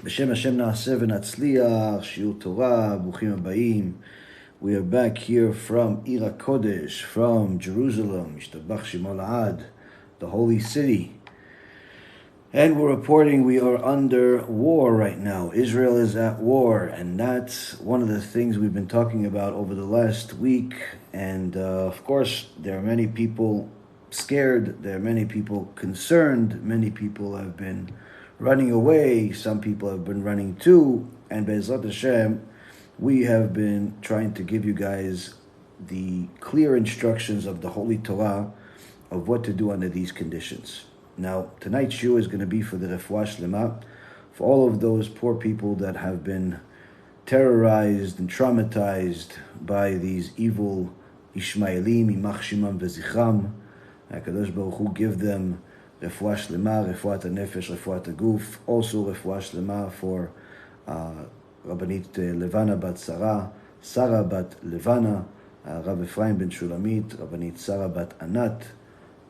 B'Shem Hashem na'aseh v'natzliach, shiur Torah, bruchim habayim. We are back here from Ir HaKodesh, from Jerusalem, Yishtabach Shemo La'ad, the holy city. And we're reporting we are under war right now. Israel is at war, and that's one of the things we've been talking about over the last week. And of course, there are many people scared, there are many people concerned, many people have been running away, some people have been running too, and BeEzrat HaShem, we have been trying to give you guys the clear instructions of the Holy Torah of what to do under these conditions. Now, tonight's shiur is going to be for the refuah shlema, for all of those poor people that have been terrorized and traumatized by these evil Ishmaelim, Yimach Shimam v'zichram. HaKadosh Baruch Hu give them refuah shlema, refuat hanefesh, refuat haguf, also refuah shlema for Rabbanit Levana bat Sarah, Sarah bat Levana, Rav Efraim ben Shulamit, Rabbanit Sarah bat Anat,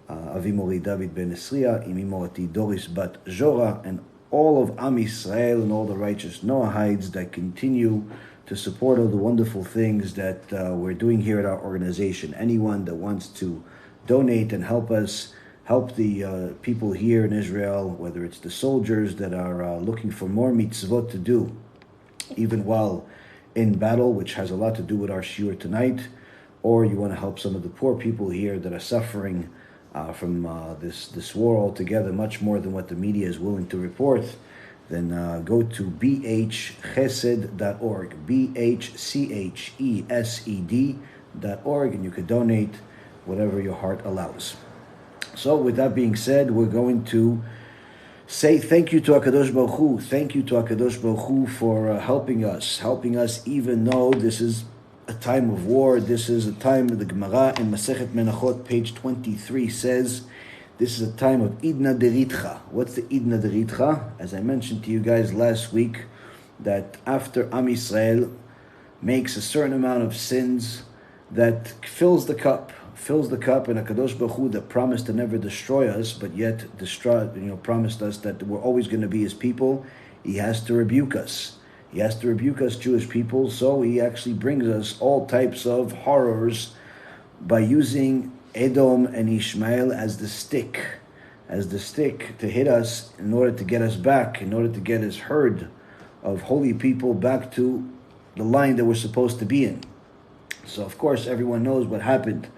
Avi Mori David ben Esriya, Imi Morati Doris bat Jora, and all of Am Yisrael and all the righteous Noahides that continue to support all the wonderful things that we're doing here at our organization. Anyone that wants to donate and help us help the people here in Israel, whether it's the soldiers that are looking for more mitzvot to do, even while in battle, which has a lot to do with our shiur tonight, or you want to help some of the poor people here that are suffering from this war altogether, much more than what the media is willing to report, then go to bhchesed.org, bhchesed.org, and you could donate whatever your heart allows. So with that being said, we're going to say thank you to HaKadosh Baruch Hu. Thank you to HaKadosh Baruch Hu for helping us even though this is a time of war. This is a time of the Gemara in Masechet Menachot, page 23, says this is a time of Idna Deritcha. What's the Idna Deritcha? As I mentioned to you guys last week, that after Am Yisrael makes a certain amount of sins, that fills the cup, and HaKadosh Baruch Hu that promised to never destroy us, but yet promised us that we're always going to be His people. He has to rebuke us. He has to rebuke us, Jewish people. So He actually brings us all types of horrors by using Edom and Ishmael as the stick to hit us in order to get us back, in order to get His herd of holy people back to the line that we're supposed to be in. So of course everyone knows what happened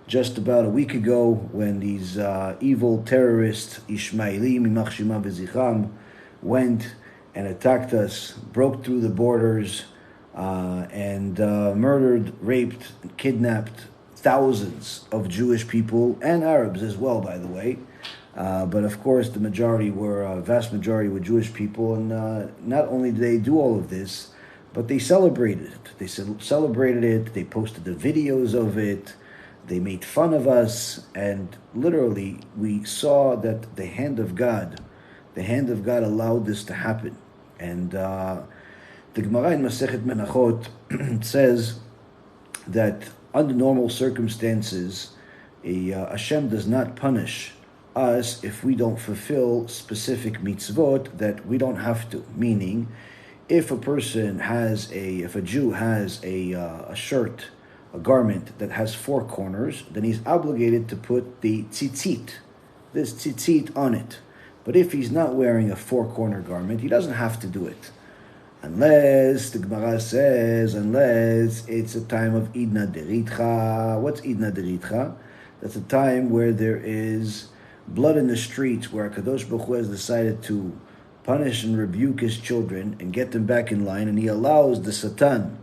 just about a week ago when these evil terrorists, Ishmaelim, Yimach Shimam v'zichram, went and attacked us, broke through the borders, and murdered, raped, and kidnapped thousands of Jewish people, and Arabs as well, by the way. But of course, the vast majority were Jewish people, and not only did they do all of this, but they celebrated it. They posted the videos of it, they made fun of us, and literally we saw that the hand of God allowed this to happen. And the Gemara in Masechet Menachot says that under normal circumstances, Hashem does not punish us if we don't fulfill specific mitzvot that we don't have to. Meaning, if a Jew has a shirt, a garment that has four corners, then he's obligated to put the this tzitzit on it. But if he's not wearing a four-corner garment, he doesn't have to do it. Unless, the Gemara says, it's a time of Idna Deritcha. What's Idna Deritcha? That's a time where there is blood in the streets, where HaKadosh Baruch Hu has decided to punish and rebuke His children and get them back in line, and He allows the Satan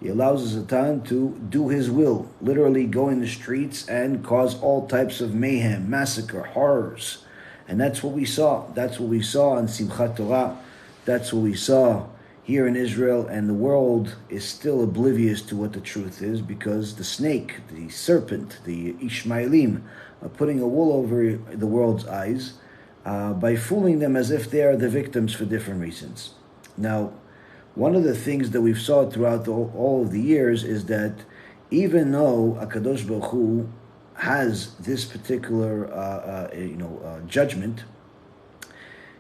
to do his will, literally go in the streets and cause all types of mayhem, massacre, horrors. And that's what we saw. That's what we saw on Simchat Torah. That's what we saw here in Israel, and the world is still oblivious to what the truth is, because the snake, the serpent, the Ishmaelim are putting a wool over the world's eyes by fooling them as if they are the victims for different reasons. Now, one of the things that we've saw throughout all of the years is that even though HaKadosh Baruch Hu has this particular judgment,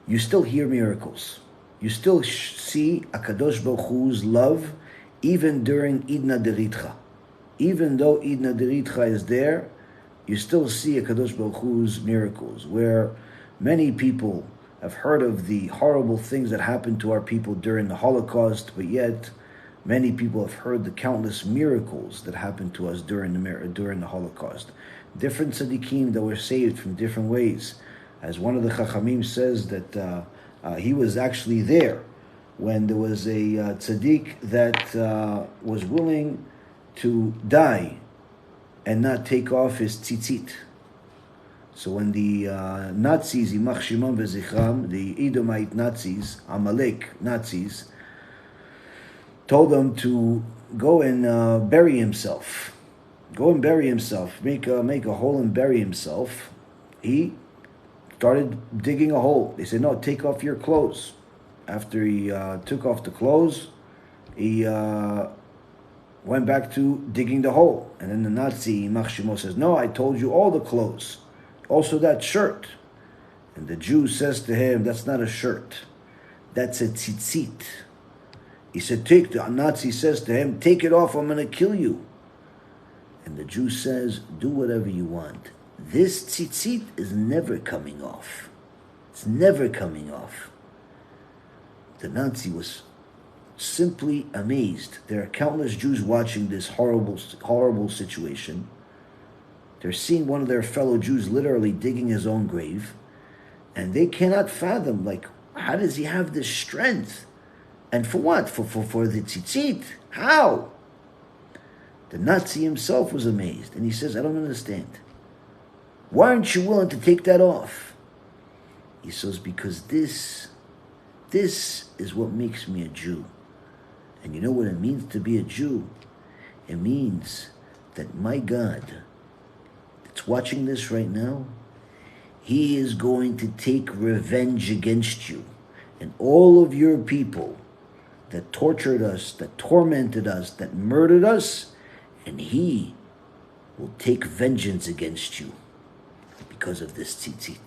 you still hear miracles. you still see HaKadosh Baruch Hu's love even during Idna Deritcha. Even though Idna Deritcha is there, you still see HaKadosh Baruch Hu's miracles, where many people have heard of the horrible things that happened to our people during the Holocaust, but yet many people have heard the countless miracles that happened to us during the Holocaust. Different tzaddikim that were saved from different ways. As one of the Chachamim says that he was actually there when there was a tzaddik that was willing to die and not take off his tzitzit. So when the Nazis, Yimach Shimon v'zichram, the Edomite Nazis, Amalek Nazis, told him to go and bury himself. Go and bury himself. Make a hole and bury himself. He started digging a hole. They said, no, take off your clothes. After he took off the clothes, he went back to digging the hole. And then the Nazi, Yimach Shimon, says, no, I told you all the clothes. Also that shirt. And the Jew says to him, that's not a shirt. That's a tzitzit. He said, the Nazi says to him, take it off, I'm going to kill you. And the Jew says, do whatever you want. This tzitzit is never coming off. It's never coming off. The Nazi was simply amazed. There are countless Jews watching this horrible situation. They're seeing one of their fellow Jews literally digging his own grave. And they cannot fathom, how does he have this strength? And for what? For the tzitzit? How? The Nazi himself was amazed. And he says, I don't understand. Why aren't you willing to take that off? He says, because this is what makes me a Jew. And you know what it means to be a Jew? It means that my God, that's watching this right now, He is going to take revenge against you. And all of your people that tortured us, that tormented us, that murdered us, and He will take vengeance against you because of this tzitzit.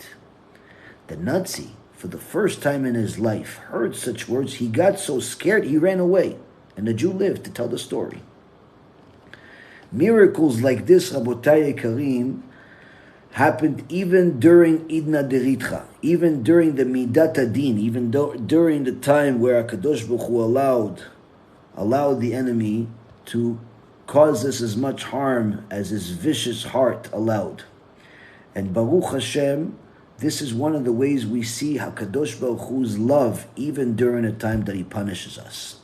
The Nazi, for the first time in his life, heard such words. He got so scared, he ran away. And the Jew lived to tell the story. Miracles like this, Rabotai Karim, happened even during Idna Deritcha, even during the Midat Adin, even during the time where HaKadosh Baruch Hu allowed the enemy to cause us as much harm as his vicious heart allowed. And Baruch Hashem, this is one of the ways we see HaKadosh Baruch Hu's love even during a time that He punishes us.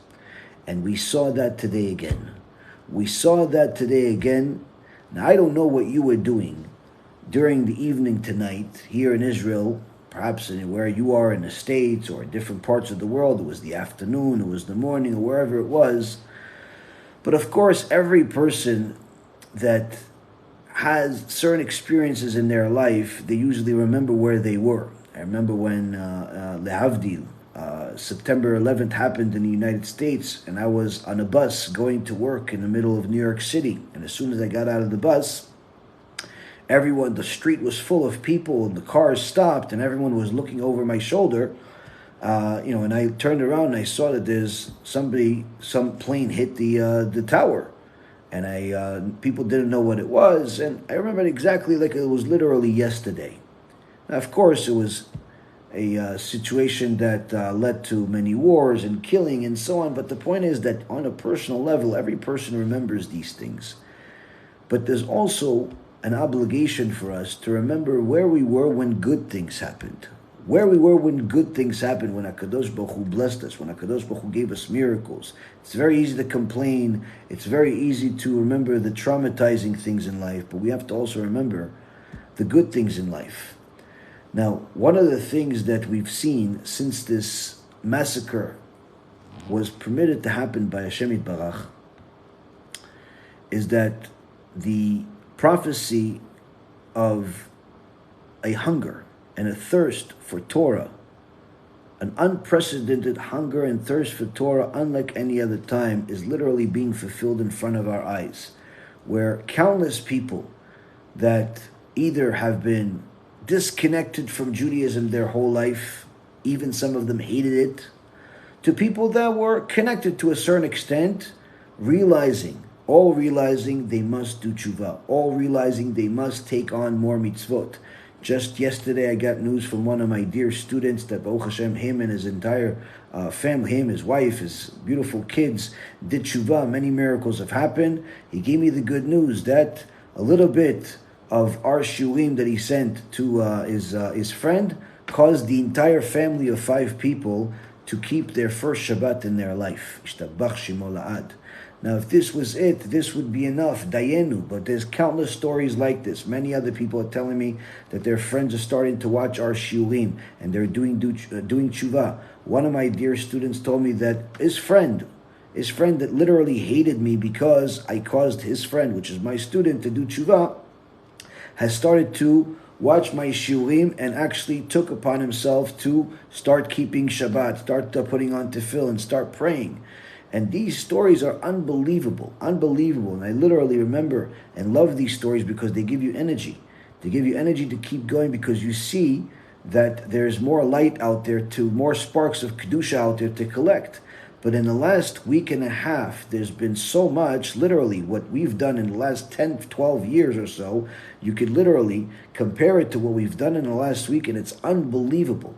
And we saw that today again. We saw that today again. Now, I don't know what you were doing during the evening tonight here in Israel, perhaps anywhere you are in the States or in different parts of the world. It was the afternoon, it was the morning, or wherever it was. But of course, every person that has certain experiences in their life, they usually remember where they were. I remember when Lehavdil, September 11th happened in the United States, and I was on a bus going to work in the middle of New York City. And as soon as I got out of the bus, the street was full of people, and the cars stopped, and everyone was looking over my shoulder. And I turned around and I saw that some plane hit the tower. And people didn't know what it was, and I remember it exactly like it was literally yesterday. Now, of course, it was a situation that led to many wars and killing and so on, but the point is that on a personal level, every person remembers these things. But there's also an obligation for us to remember where we were when good things happened. Where we were when good things happened, when HaKadosh Baruch Hu blessed us, when HaKadosh Baruch Hu gave us miracles. It's very easy to complain. It's very easy to remember the traumatizing things in life, but we have to also remember the good things in life. Now, one of the things that we've seen since this massacre was permitted to happen by Hashem Yitbarach is that the prophecy of a hunger and a thirst for Torah, an unprecedented hunger and thirst for Torah unlike any other time, is literally being fulfilled in front of our eyes, where countless people that either have been disconnected from Judaism their whole life, even some of them hated it, to people that were connected to a certain extent, all realizing they must do tshuva, all realizing they must take on more mitzvot. Just yesterday, I got news from one of my dear students that Baruch Hashem, him and his entire family, him, his wife, his beautiful kids, did tshuva. Many miracles have happened. He gave me the good news that a little bit of our shiurim that he sent to his friend caused the entire family of 5 people to keep their first Shabbat in their life. Ishtabach shemo la'ad. Now, if this was it, this would be enough, dayenu. But there's countless stories like this. Many other people are telling me that their friends are starting to watch our shiurim and they're doing tshuva. One of my dear students told me that his friend that literally hated me because I caused his friend, which is my student, to do tshuva, has started to watch my shiurim and actually took upon himself to start keeping Shabbat, start putting on tefillin, start praying. And these stories are unbelievable. And I literally remember and love these stories because they give you energy. They give you energy to keep going because you see that there's more light out there, more sparks of Kedusha out there to collect. But in the last week and a half, there's been so much, literally, what we've done in the last 10, 12 years or so, you could literally compare it to what we've done in the last week, and it's unbelievable.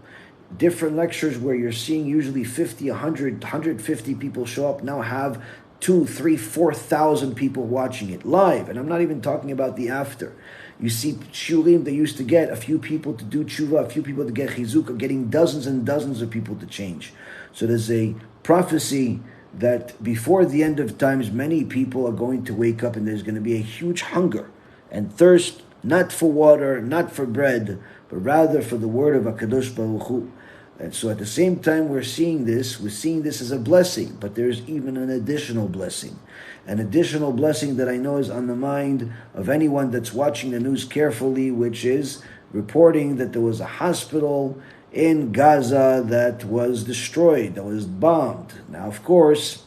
Different lectures where you're seeing usually 50, 100, 150 people show up, now have 2,000, 3,000, 4,000 people watching it live. And I'm not even talking about the after. You see shiurim, they used to get a few people to do tshuva, a few people to get chizuk, are getting dozens and dozens of people to change. So there's a prophecy that before the end of times, many people are going to wake up and there's going to be a huge hunger and thirst, not for water, not for bread, but rather for the word of HaKadosh Baruch Hu. And so at the same time we're seeing this as a blessing, but there's even an additional blessing. An additional blessing that I know is on the mind of anyone that's watching the news carefully, which is reporting that there was a hospital in Gaza that was destroyed, that was bombed. Now, of course,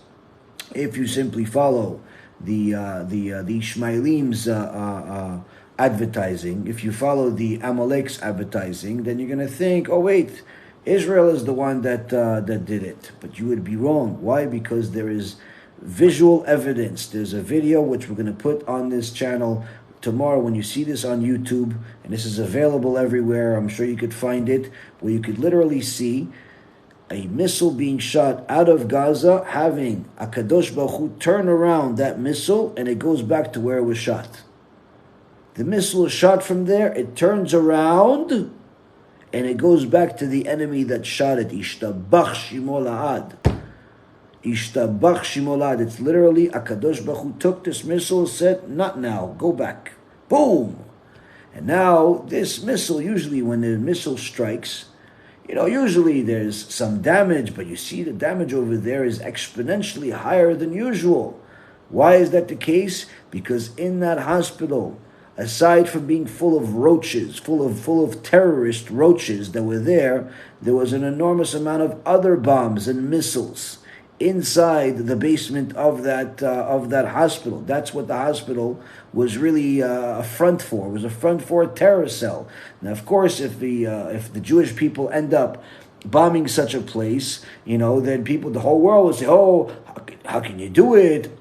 if you simply follow the Ishmaelim's advertising, if you follow the Amalek's advertising, then you're going to think, oh wait, Israel is the one that did it. But you would be wrong. Why? Because there is visual evidence. There's a video which we're going to put on this channel tomorrow when you see this on YouTube, and this is available everywhere. I'm sure you could find it, where you could literally see a missile being shot out of Gaza, having HaKadosh Baruch Hu turn around that missile, and it goes back to where it was shot. The missile is shot from there, it turns around, and it goes back to the enemy that shot it. Ishtabach shemo la'ad. Ishtabach shemo la'ad. It's literally HaKadosh Baruch Hu took this missile, said, not now, go back. Boom! And now this missile, usually when the missile strikes, usually there's some damage, but you see the damage over there is exponentially higher than usual. Why is that the case? Because in that hospital, aside from being full of roaches, full of terrorist roaches that were there was an enormous amount of other bombs and missiles inside the basement of that hospital. That's what the hospital was really a front for. It was a front for a terror cell. Now, of course, if the Jewish people end up bombing such a place, then the whole world will say, "Oh, how can you do it?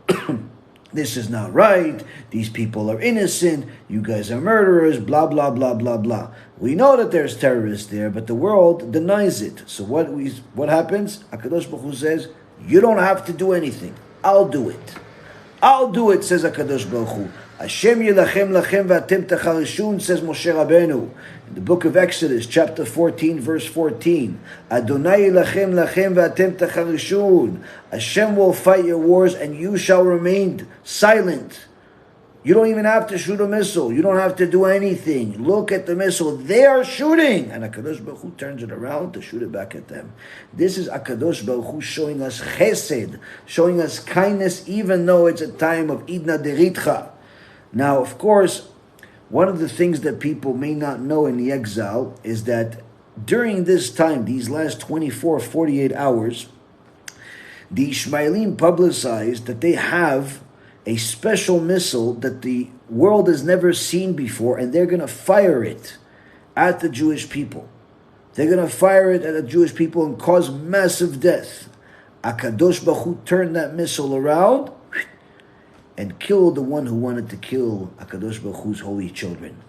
This is not right. These people are innocent. You guys are murderers, blah, blah, blah, blah, blah." We know that there's terrorists there, but the world denies it. So what happens? HaKadosh Baruch Hu says, you don't have to do anything. I'll do it. I'll do it, says HaKadosh Baruch Hu. Hashem yilachem lachem v'atem tacharishun, says Moshe Rabbeinu. In the book of Exodus, chapter 14, verse 14. Adonai yilachem lachem v'atem tacharishun. Hashem will fight your wars and you shall remain silent. You don't even have to shoot a missile. You don't have to do anything. Look at the missile. They are shooting. And HaKadosh Baruch Hu turns it around to shoot it back at them. This is HaKadosh Baruch Hu showing us chesed, showing us kindness, even though it's a time of idna deritcha. Now, of course, one of the things that people may not know in the exile is that during this time, these last 24, 48 hours, the Ishmaelim publicized that they have a special missile that the world has never seen before, and they're going to fire it at the Jewish people. They're going to fire it at the Jewish people and cause massive death. HaKadosh Baruch Hu turned that missile around and killed the one who wanted to kill HaKadosh Baruch Hu's holy children.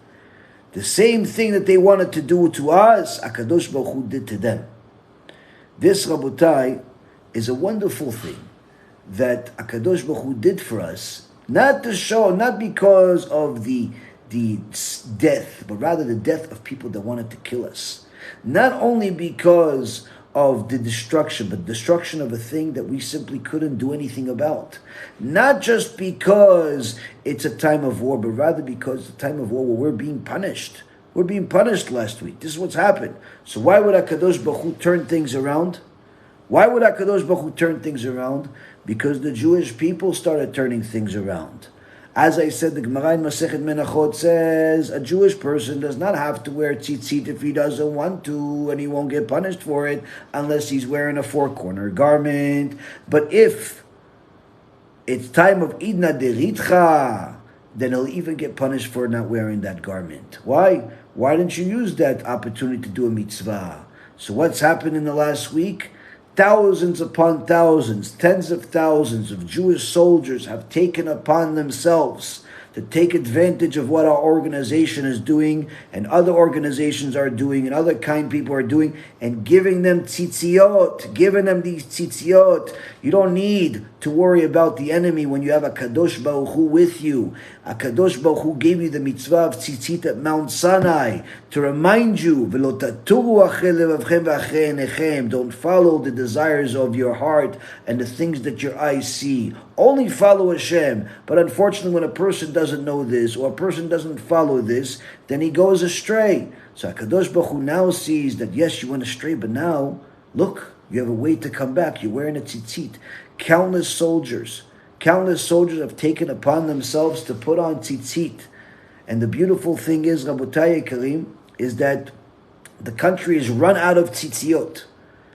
The same thing that they wanted to do to us, HaKadosh Baruch Hu did to them. This, Rabotai, is a wonderful thing that HaKadosh Baruch Hu did for us, not to show, not because of the death, but rather the death of people that wanted to kill us. Not only because of the destruction, but destruction of a thing that we simply couldn't do anything about. Not just because it's a time of war, but rather because it's a time of war where we're being punished. We're being punished last week. This is what's happened. So why would HaKadosh Baruch Hu turn things around? Why would HaKadosh Baruch Hu turn things around? Because the Jewish people started turning things around. As I said, the Gemara in Masechet Menachot says a Jewish person does not have to wear tzitzit if he doesn't want to, and he won't get punished for it unless he's wearing a four-corner garment. But if it's time of Idna Deritcha, then he'll even get punished for not wearing that garment. Why? Why didn't you use that opportunity to do a mitzvah? So what's happened in the last week? Thousands upon thousands, tens of thousands of Jewish soldiers have taken upon themselves to take advantage of what our organization is doing and other organizations are doing and other kind people are doing and giving them tzitziot, giving them these tzitziot. You don't need to worry about the enemy when you have a Kadosh Baruch Hu with you. A Kadosh Baruch Hu gave you the mitzvah of tzitzit at Mount Sinai to remind you, don't follow the desires of your heart and the things that your eyes see. Only follow Hashem. But unfortunately, when a person doesn't know this or a person doesn't follow this, then he goes astray. So HaKadosh Baruch Hu now sees that yes, you went astray, but now, look, you have a way to come back. You're wearing a tzitzit. Countless soldiers have taken upon themselves to put on tzitzit. And the beautiful thing is, Rabotai Karim, is that the country is run out of tzitziot.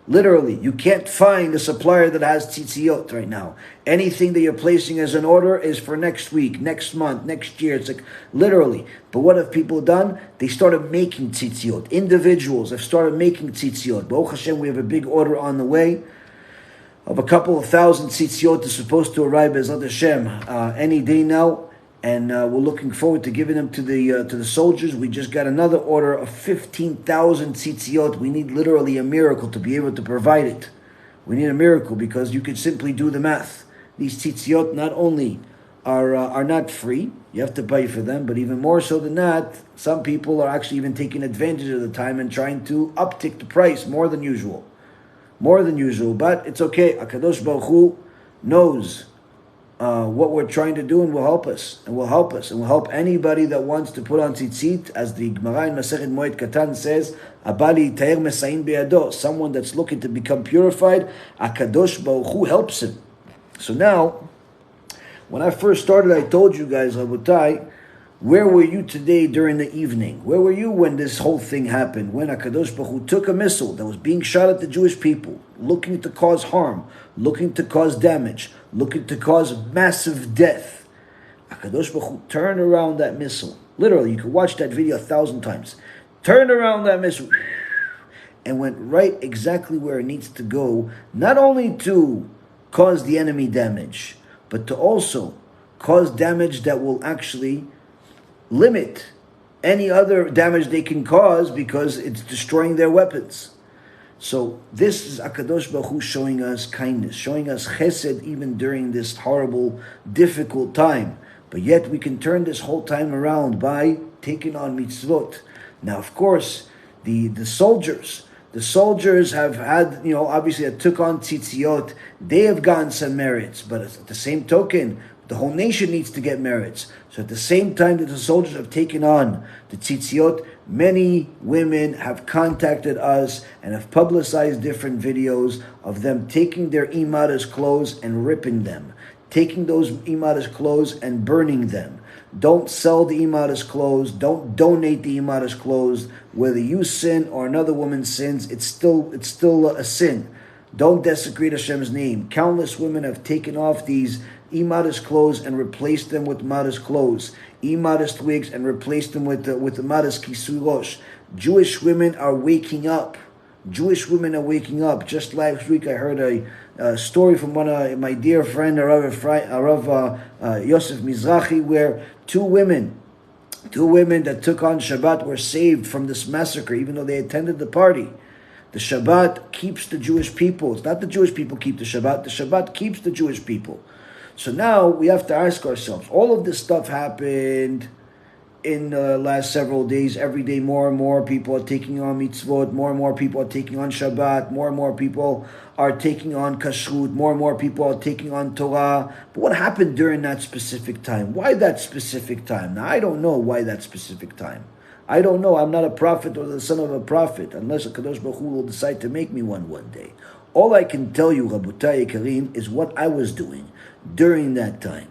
Literally, you can't find a supplier that has tzitziot right now. Anything that you're placing as an order is for next week, next month, next year. It's like, literally. But what have people done? They started making tzitziot. Individuals have started making tzitziot. Baruch Hashem, we have a big order on the way of a couple of thousand tzitziot is supposed to arrive BeEzrat HaShem any day now. And we're looking forward to giving them to the soldiers. We just got another order of 15,000 tzitziot. We need literally a miracle to be able to provide it. We need a miracle because you could simply do the math. These tzitziot not only are not free, you have to pay for them, but even more so than that, some people are actually even taking advantage of the time and trying to uptick the price more than usual. But it's okay. HaKadosh Baruch Hu knows what we're trying to do and will help us. And will help anybody that wants to put on tzitzit, as the Gemara in Masechet Moed Katan says, Abali Tair Mesaim Be'ado, someone that's looking to become purified, HaKadosh Baruch Hu helps him. So now, when I first started, I told you guys, Rabotai, where were you today during the evening? Where were you when this whole thing happened? When HaKadosh Baruch Hu took a missile that was being shot at the Jewish people, looking to cause harm, looking to cause damage, looking to cause massive death. HaKadosh Baruch Hu turned around that missile. Literally, you can watch that video 1,000 times. Turned around that missile and went right exactly where it needs to go, not only to cause the enemy damage, but to also cause damage that will actually limit any other damage they can cause because it's destroying their weapons. So this is HaKadosh Baruch Hu showing us kindness, showing us Chesed even during this horrible, difficult time. But yet we can turn this whole time around by taking on Mitzvot. Now, of course, the soldiers have had, obviously that took on tzitziot. They have gotten some merits, but at the same token, the whole nation needs to get merits. So at the same time that the soldiers have taken on the tzitziot, many women have contacted us and have publicized different videos of them taking their imadas clothes and ripping them, taking those imadas clothes and burning them. Don't sell the imadas clothes. Don't donate the imadas clothes. Whether you sin or another woman sins, it's still a sin. Don't desecrate Hashem's name. Countless women have taken off these imadas clothes and replaced them with madas clothes, imadas wigs and replaced them with the madas kisui rosh. Jewish women are waking up. Jewish women are waking up. Just last week I heard a story from one of my dear friend, Rav Yosef Mizrahi, where two women that took on Shabbat were saved from this massacre, even though they attended the party. The Shabbat keeps the Jewish people. It's not the Jewish people keep the Shabbat. The Shabbat keeps the Jewish people. So now we have to ask ourselves, all of this stuff happened in the last several days. Every day more and more people are taking on Mitzvot, more and more people are taking on Shabbat, more and more people are taking on Kashrut, more and more people are taking on Torah. But what happened during that specific time? Why that specific time? Now, I don't know why that specific time. I don't know. I'm not a prophet or the son of a prophet, unless HaKadosh Baruch Hu will decide to make me one day. All I can tell you, Rabotai Karim, is what I was doing during that time.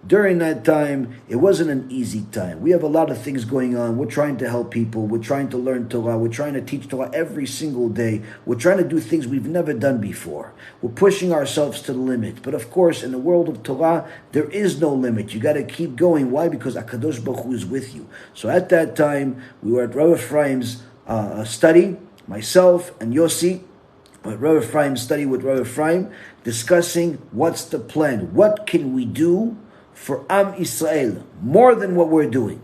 During that time, it wasn't an easy time. We have a lot of things going on. We're trying to help people. We're trying to learn Torah. We're trying to teach Torah every single day. We're trying to do things we've never done before. We're pushing ourselves to the limit. But of course, in the world of Torah, there is no limit. You got to keep going. Why? Because HaKadosh Baruch Hu is with you. So at that time, we were at Rabbi Ephraim's study, myself and Yossi. Rabbi Ephraim's study with Rabbi Ephraim, discussing what's the plan. What can we do for Am Yisrael, more than what we're doing?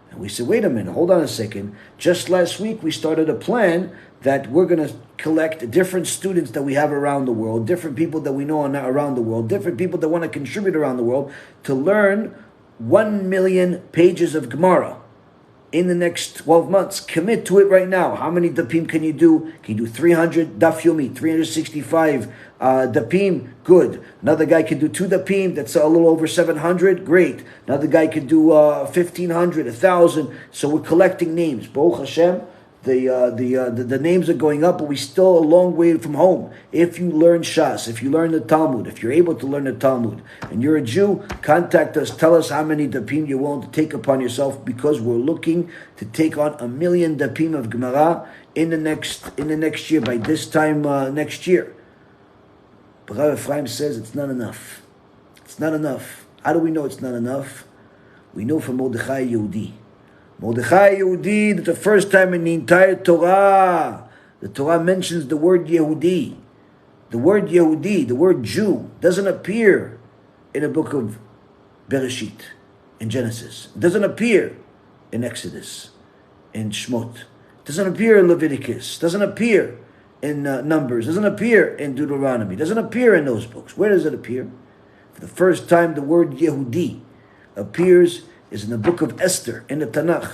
And we said, wait a minute, hold on a second. Just last week we started a plan that we're going to collect different students that we have around the world, different people that we know around the world, different people that want to contribute around the world to learn 1 million pages of Gemara in the next 12 months. Commit to it right now. How many dapim can you do? Can you do 300 daf yomi, 365 dapim? Good. Another guy can do 2 dapim. That's a little over 700. Great. Another guy can do 1,500, 1,000. So we're collecting names. Baruch Hashem. The names are going up, but we're still a long way from home. If you learn Shas, if you learn the Talmud, if you're able to learn the Talmud, and you're a Jew, contact us. Tell us how many dapim you're willing to take upon yourself, because we're looking to take on 1 million dapim of Gemara in the next year. By this time next year. But Rabbi Efraim says it's not enough. It's not enough. How do we know it's not enough? We know from Mordechai Yehudi. Mordechai Yehudi, that the first time in the entire Torah, the Torah mentions the word Yehudi. The word Yehudi, the word Jew, doesn't appear in the book of Bereshit, in Genesis. It doesn't appear in Exodus, in Shmot. It doesn't appear in Leviticus. It doesn't appear in Numbers. It doesn't appear in Deuteronomy. It doesn't appear in those books. Where does it appear? For the first time, the word Yehudi appears is in the book of Esther, in the Tanakh.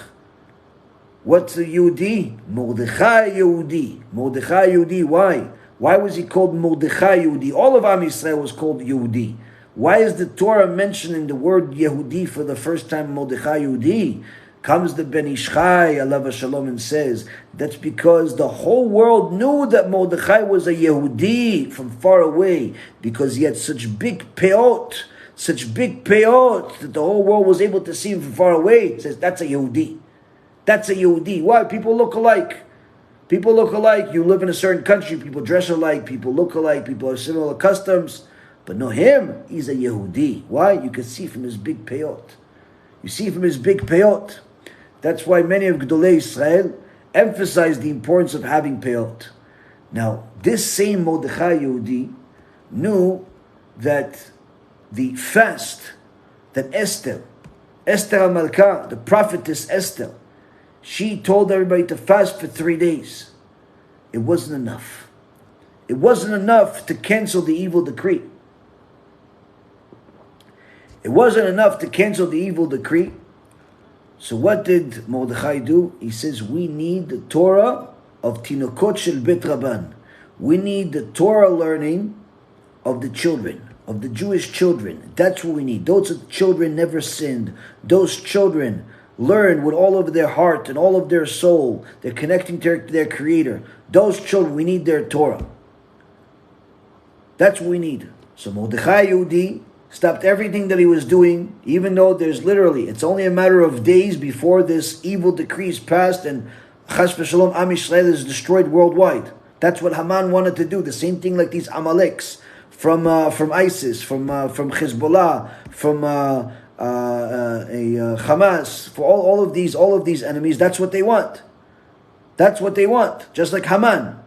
What's a Yehudi? Mordechai Yehudi. Mordechai Yehudi. Why? Why was he called Mordechai Yehudi? All of Am Yisrael was called Yehudi. Why is the Torah mentioning the word Yehudi for the first time, Mordechai Yehudi? Comes the Ben Ishchai, alav shalom, and says, that's because the whole world knew that Mordechai was a Yehudi from far away, because he had such big peot, that the whole world was able to see him from far away. It says, that's a Yehudi. That's a Yehudi. Why? People look alike. People look alike. You live in a certain country, people dress alike, people look alike, people have similar customs. But no, him, he's a Yehudi. Why? You can see from his big peot. You see from his big peot. That's why many of Gedolei Israel emphasize the importance of having peot. Now, this same Mordechai Yehudi knew that the fast that Esther HaMalkah, the prophetess Esther, she told everybody to fast for 3 days. It wasn't enough. It wasn't enough to cancel the evil decree. It wasn't enough to cancel the evil decree. So what did Mordechai do? He says, we need the Torah of Tinokot Shel Bet Rabban. We need the Torah learning of the children, of the Jewish children. That's what we need. Those children never sinned. Those children learn with all of their heart and all of their soul. They're connecting to their Creator. Those children, we need their Torah. That's what we need. So Mordechai Yehudi stopped everything that he was doing, even though it's only a matter of days before this evil decree is passed and Chas v'Shalom Am Yisrael is destroyed worldwide. That's what Haman wanted to do. The same thing like these Amaleks from ISIS, from Hezbollah, from Hamas, for all of these enemies. That's what they want. That's what they want. Just like Haman.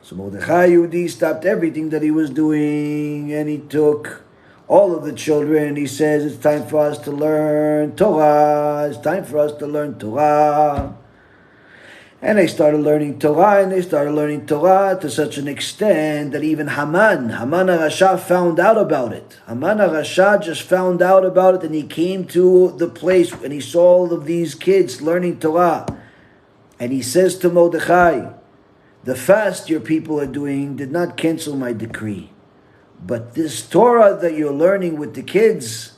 So Mordechai Yehudi stopped everything that he was doing, and he took all of the children. He says, it's time for us to learn Torah. It's time for us to learn Torah. And they started learning Torah, and they started learning Torah to such an extent that even Haman HaRasha found out about it. Haman HaRasha just found out about it, and he came to the place and he saw all of these kids learning Torah. And he says to Mordechai, the fast your people are doing did not cancel my decree. But this Torah that you're learning with the kids,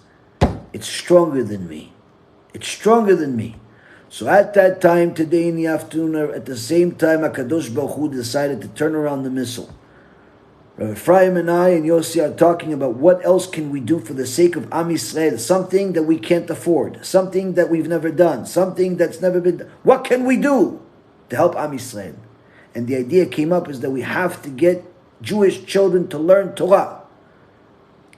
it's stronger than me. It's stronger than me. So at that time, today in the afternoon, at the same time, HaKadosh Baruch Hu decided to turn around the missile. Rabbi Efraim and I and Yossi are talking about what else can we do for the sake of Am Yisrael, something that we can't afford, something that we've never done, something that's never been done. What can we do to help Am Yisrael? And the idea came up is that we have to get Jewish children to learn Torah.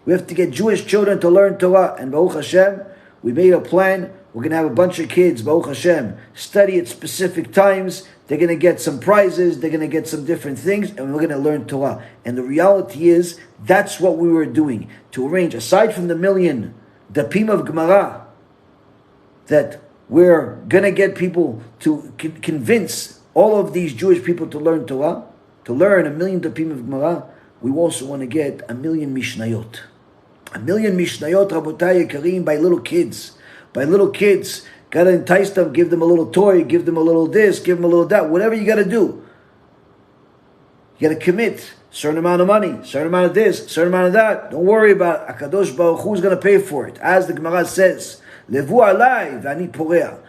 We have to get Jewish children to learn Torah. And Baruch Hashem, we made a plan. We're going to have a bunch of kids, Baruch Hashem, study at specific times. They're going to get some prizes. They're going to get some different things. And we're going to learn Torah. And the reality is, that's what we were doing. To arrange, aside from the million dapim of Gemara, that we're going to get people to convince all of these Jewish people to learn Torah, to learn 1,000,000 dapim of Gemara, we also want to get 1,000,000 mishnayot. 1,000,000 mishnayot, Rabotai Yekarim, by little kids. By little kids, got to entice them, give them a little toy, give them a little this, give them a little that, whatever you got to do. You got to commit a certain amount of money, a certain amount of this, a certain amount of that. Don't worry about it. HaKadosh Baruch Hu is going to pay for it. As the Gemara says, Levu alai v'ani porea.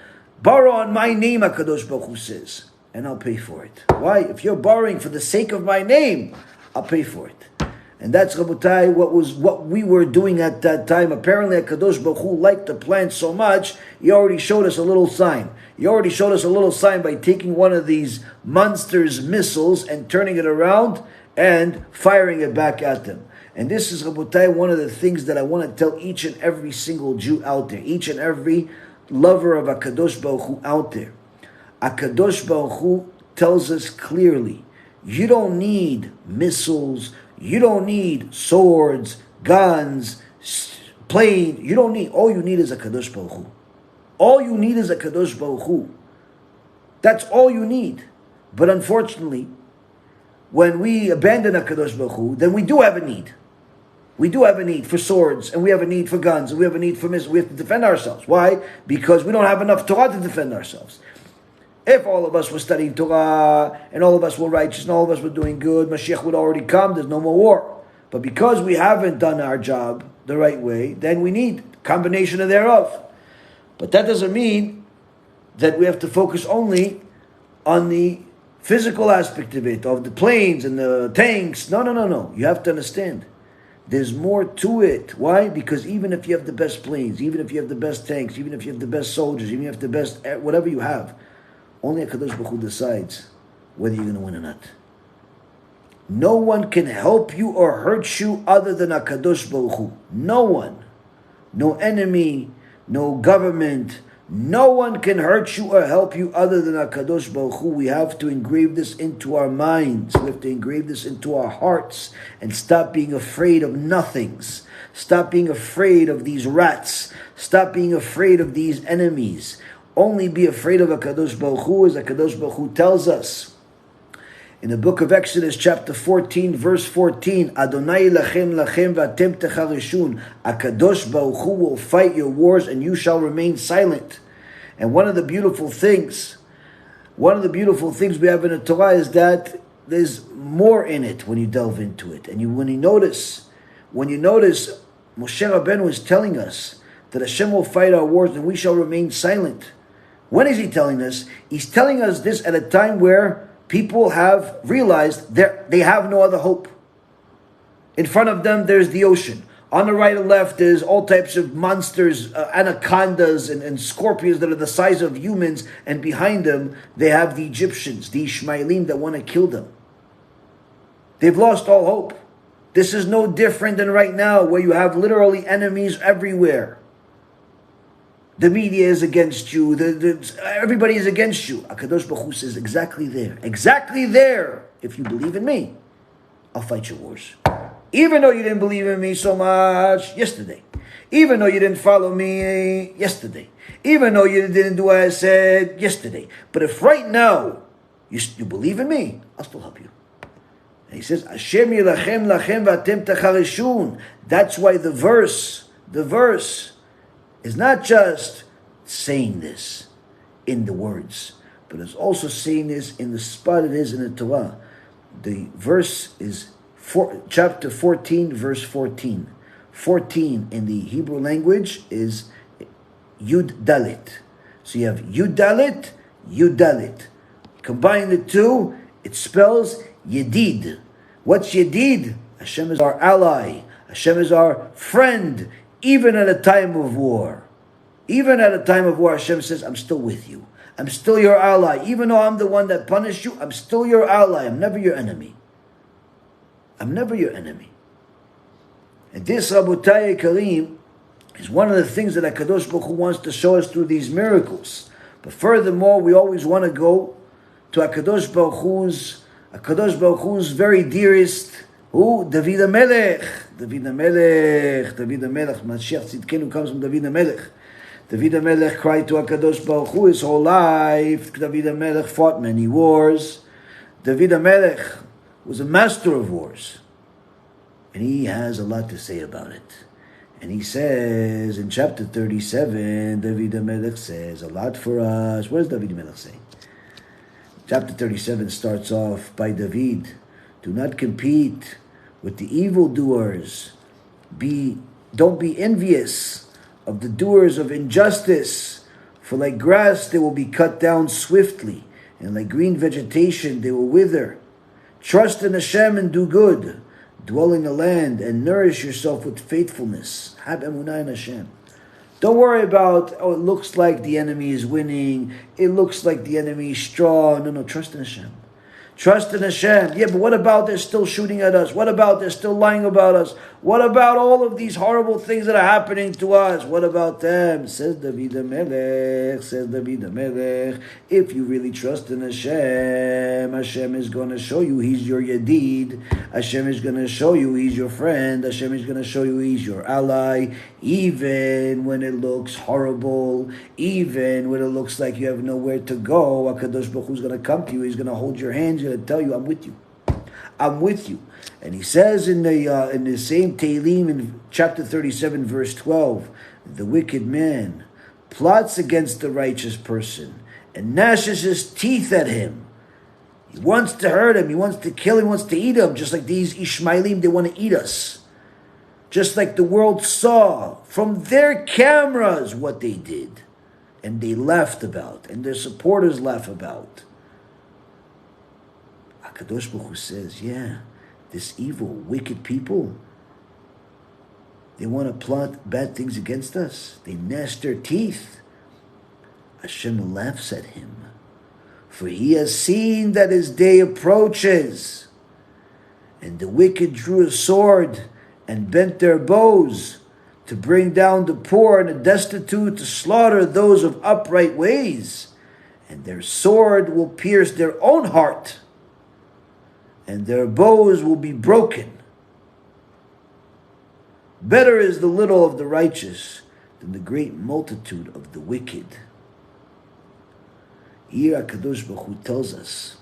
Borrow on my name, HaKadosh Baruch Hu says, and I'll pay for it. Why? If you're borrowing for the sake of my name, I'll pay for it. And that's, Rabotai, what we were doing at that time. Apparently, HaKadosh Baruch Hu liked the plan so much, he already showed us a little sign. He already showed us a little sign by taking one of these monsters' missiles and turning it around and firing it back at them. And this is, Rabotai, one of the things that I want to tell each and every single Jew out there, each and every lover of HaKadosh Baruch Hu out there. HaKadosh Baruch Hu tells us clearly, you don't need missiles, you don't need swords, guns, planes. You don't need. All you need is HaKadosh Baruch Hu. All you need is HaKadosh Baruch Hu. That's all you need. But unfortunately, when we abandon HaKadosh Baruch Hu, then we do have a need. We do have a need for swords, and we have a need for guns, and we have a need for missiles. We have to defend ourselves. Why? Because we don't have enough Torah to defend ourselves. If all of us were studying Torah, and all of us were righteous, and all of us were doing good, Mashiach would already come, there's no more war. But because we haven't done our job the right way, then we need a combination of thereof. But that doesn't mean that we have to focus only on the physical aspect of it, of the planes and the tanks. No. You have to understand, there's more to it. Why? Because even if you have the best planes, even if you have the best tanks, even if you have the best soldiers, even if you have the best, whatever you have, only HaKadosh Baruch Hu decides whether you're going to win or not. No one can help you or hurt you other than HaKadosh Baruch Hu. No one. No enemy, no government. No one can hurt you or help you other than HaKadosh Baruch Hu. We have to engrave this into our minds. We have to engrave this into our hearts and stop being afraid of nothings. Stop being afraid of these rats. Stop being afraid of these enemies. Only be afraid of HaKadosh Baruch Hu, as HaKadosh Baruch Hu tells us. In the book of Exodus, chapter 14, verse 14, Adonai lachem v'atem techarishun. HaKadosh Baruch Hu will fight your wars and you shall remain silent. And one of the beautiful things we have in the Torah is that there's more in it when you delve into it. And when you notice, Moshe Rabbeinu is telling us that Hashem will fight our wars and we shall remain silent. When is he telling us? He's telling us this at a time where people have realized they have no other hope. In front of them, there's the ocean. On the right and left, there's all types of monsters, anacondas and scorpions that are the size of humans. And behind them, they have the Egyptians, the Ishmaelim that want to kill them. They've lost all hope. This is no different than right now, where you have literally enemies everywhere. The media is against you. Everybody is against you. HaKadosh Baruch Hu says, exactly there. If you believe in me, I'll fight your wars. Even though you didn't believe in me so much yesterday. Even though you didn't follow me yesterday. Even though you didn't do what I said yesterday. But if right now you believe in me, I'll still help you. And he says, Hashem yilachem lachem v'atem tacharishun. That's why the verse is not just saying this in the words, but it's also saying this in the spot it is in the Torah. The verse is chapter 14, verse 14. 14 in the Hebrew language is Yud Dalet. So you have Yud Dalet, Yud Dalet. Combine the two, it spells Yedid. What's Yedid? Hashem is our ally. Hashem is our friend, even at a time of war. Even at a time of war, Hashem says, I'm still with you. I'm still your ally. Even though I'm the one that punished you, I'm still your ally. I'm never your enemy. I'm never your enemy. And this, Rabotai Karim, is one of the things that HaKadosh Baruch Hu wants to show us through these miracles. But furthermore, we always want to go to HaKadosh Baruch Hu's very dearest, who? David HaMelech. David HaMelech. Mashiach Tzidkenu comes from David HaMelech. David HaMelech cried to HaKadosh Baruch Hu his whole life. David HaMelech fought many wars. David HaMelech was a master of wars. And he has a lot to say about it. And he says in chapter 37, David HaMelech says a lot for us. What does David HaMelech say? Chapter 37 starts off by David. Do not compete with the evildoers. Don't be envious of the doers of injustice. For like grass they will be cut down swiftly, and like green vegetation they will wither. Trust in Hashem and do good. Dwell in the land and nourish yourself with faithfulness. Have emunah in Hashem. Don't worry about, it looks like the enemy is winning. It looks like the enemy is strong. No, trust in Hashem. Trust in Hashem. Yeah, but what about they're still shooting at us? What about they're still lying about us? What about all of these horrible things that are happening to us? What about them? Says David HaMelech. If you really trust in Hashem, Hashem is going to show you He's your Yedid. Hashem is going to show you He's your friend. Hashem is going to show you He's your ally. Even when it looks horrible, even when it looks like you have nowhere to go, HaKadosh Baruch Hu is going to come to you. He's going to hold your hand. He's going to tell you, I'm with you. I'm with you. And he says in the same Tehillim in chapter 37, verse 12, the wicked man plots against the righteous person and gnashes his teeth at him. He wants to hurt him. He wants to kill him. He wants to eat him. Just like these Ishmaelim, they want to eat us. Just like the world saw from their cameras what they did. And they laughed about. And their supporters laugh about. HaKadosh Baruch Hu says, yeah, this evil, wicked people, they want to plot bad things against us. They gnash their teeth. Hashem laughs at him. For he has seen that his day approaches. And the wicked drew a sword and bent their bows to bring down the poor and the destitute, to slaughter those of upright ways. And their sword will pierce their own heart, and their bows will be broken. Better is the little of the righteous than the great multitude of the wicked. Here HaKadosh Baruch Hu tells us,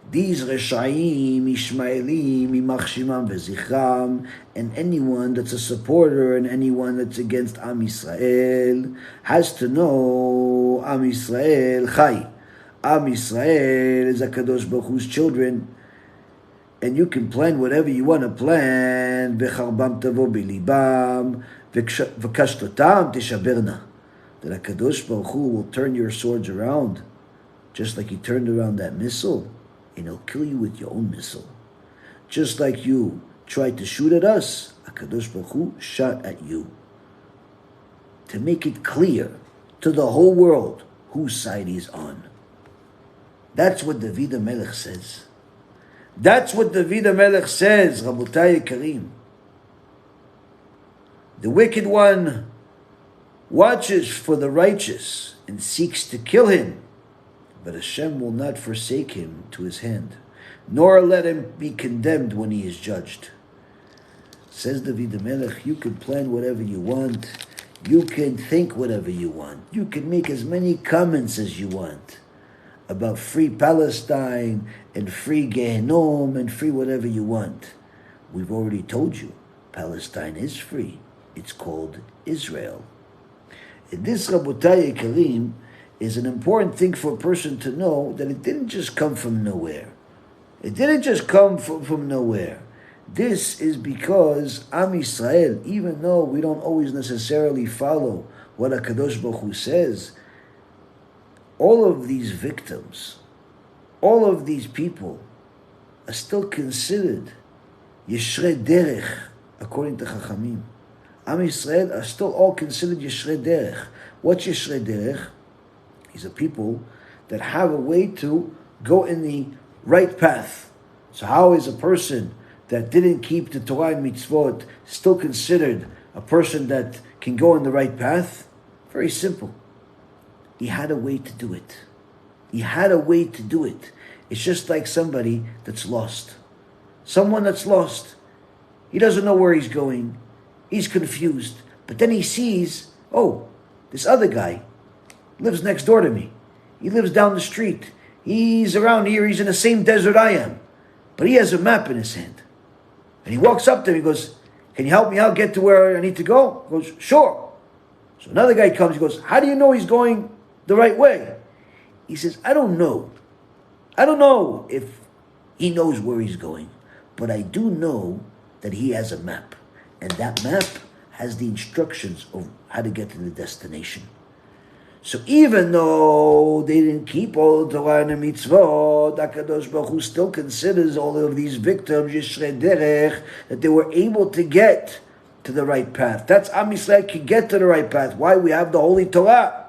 these Reshaim, Ishmaelim, Imach Shimam Vezichram, and anyone that's a supporter and anyone that's against Am Yisrael has to know Am Yisrael Chai. Am Yisrael is HaKadosh Baruch Hu's children. And you can plan whatever you want to plan. V'charbam tavo b'libam, v'kashtotam tishaberna. That HaKadosh Baruch Hu will turn your swords around, just like He turned around that missile, and He'll kill you with your own missile. Just like you tried to shoot at us, HaKadosh Baruch Hu shot at you. To make it clear to the whole world whose side He's on. That's what David HaMelech says. That's what David HaMelech says, Rabotai Karim. The wicked one watches for the righteous and seeks to kill him, but Hashem will not forsake him to his hand, nor let him be condemned when he is judged. Says David HaMelech, you can plan whatever you want, you can think whatever you want, you can make as many comments as you want about free Palestine and free Gehenom and free whatever you want. We've already told you, Palestine is free. It's called Israel. And this, Rabotai Karim, is an important thing for a person to know, that it didn't just come from nowhere. It didn't just come from nowhere. This is because Am Yisrael, even though we don't always necessarily follow what HaKadosh Baruch Hu says, all of these victims, all of these people are still considered Yishrei Derech, according to Chachamim. Am Yisrael are still all considered Yishrei Derech. What's Yishrei Derech? These are people that have a way to go in the right path. So how is a person that didn't keep the Torah and Mitzvot still considered a person that can go in the right path? Very simple. He had a way to do it. He had a way to do it. It's just like somebody that's lost. Someone that's lost. He doesn't know where he's going. He's confused. But then he sees, oh, this other guy lives next door to me. He lives down the street. He's around here. He's in the same desert I am. But he has a map in his hand. And he walks up to him. He goes, can you help me out get to where I need to go? He goes, sure. So another guy comes. He goes, how do you know he's going the right way? He says, I don't know. I don't know if he knows where he's going. But I do know that he has a map. And that map has the instructions of how to get to the destination. So even though they didn't keep all the Torah and the Mitzvot, HaKadosh Baruch Hu still considers all of these victims, Yishrei Derech, that they were able to get to the right path. That's Am Yisrael can get to the right path. Why? We have the Holy Torah.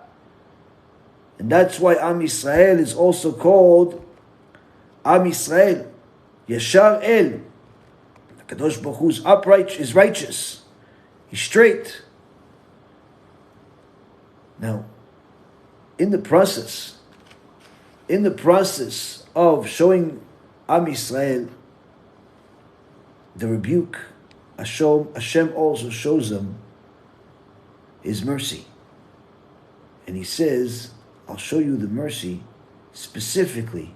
And that's why Am Yisrael is also called Am Yisrael, Yashar El. HaKadosh Baruch Hu is upright, is righteous. He's straight. Now, in the process of showing Am Yisrael the rebuke, Hashem also shows them His mercy. And He says, I'll show you the mercy specifically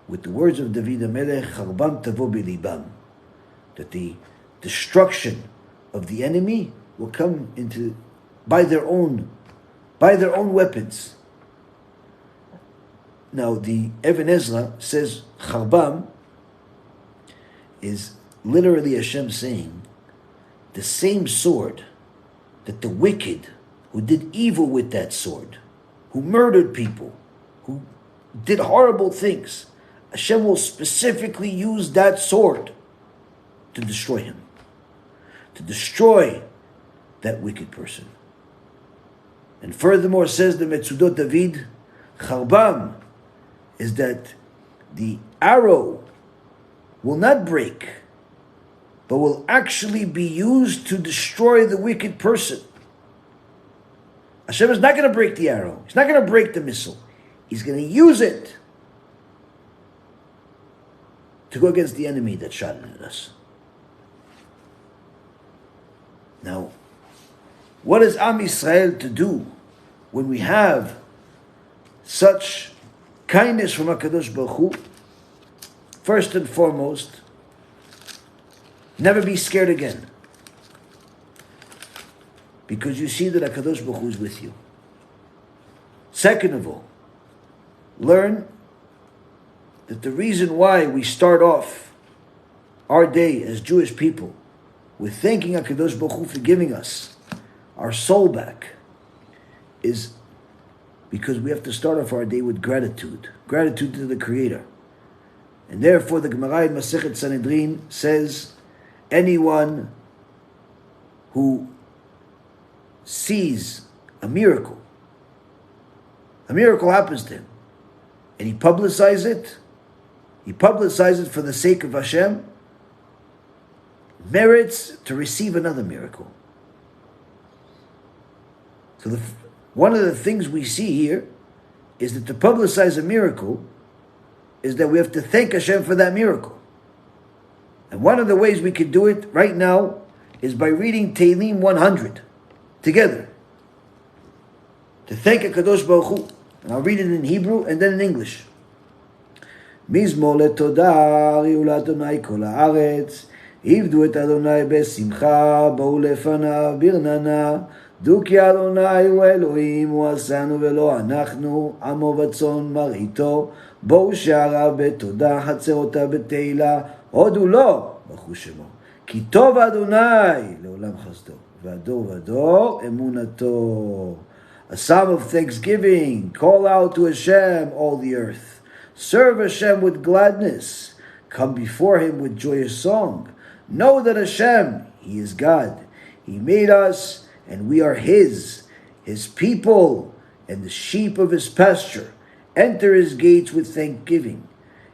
with the words of David HaMelech, Charbam tavo b'libam, that the destruction of the enemy will come into by their own weapons. Now, the Even Ezra says Charbam is literally Hashem saying the same sword that the wicked who did evil with that sword, who murdered people, who did horrible things, Hashem will specifically use that sword to destroy him, to destroy that wicked person. And furthermore, says the Metzudat David, Charbam is that the arrow will not break, but will actually be used to destroy the wicked person. Hashem is not going to break the arrow. He's not going to break the missile. He's going to use it to go against the enemy that shot at us. Now, what is Am Yisrael to do when we have such kindness from HaKadosh Baruch Hu? First and foremost, never be scared again. Because you see that HaKadosh Baruch Hu is with you. Second of all, learn that the reason why we start off our day as Jewish people with thanking HaKadosh Baruch Hu for giving us our soul back is because we have to start off our day with gratitude. Gratitude to the Creator. And therefore the Gemara in Masechet Sanhedrin says, anyone who sees a miracle happens to him, and he publicizes it for the sake of Hashem, merits to receive another miracle. So one of the things we see here is that to publicize a miracle is that we have to thank Hashem for that miracle. And one of the ways we could do it right now is by reading Tehillim 100 together. To thank HaKadosh Baruch Hu. And I'll read it in Hebrew and then in English. מזמור לתודה, הריעו לאדוני כל הארץ, עבדו את אדוני בשמחה, בואו לפניו ברננה, דעו כי אדוני הוא אלוהים, הוא עשנו ולא אנחנו, עמו וצאן מרעיתו, בואו שעריו בתודה, חצרותיו בתהילה, הודו לו, ברכו שמו. כי טוב אדוני לעולם חסדו, והדור ודור אמונתו. A psalm of thanksgiving, call out to Hashem, all the earth. Serve Hashem with gladness. Come before Him with joyous song. Know that Hashem, He is God. He made us, and we are His people, and the sheep of His pasture. Enter His gates with thanksgiving,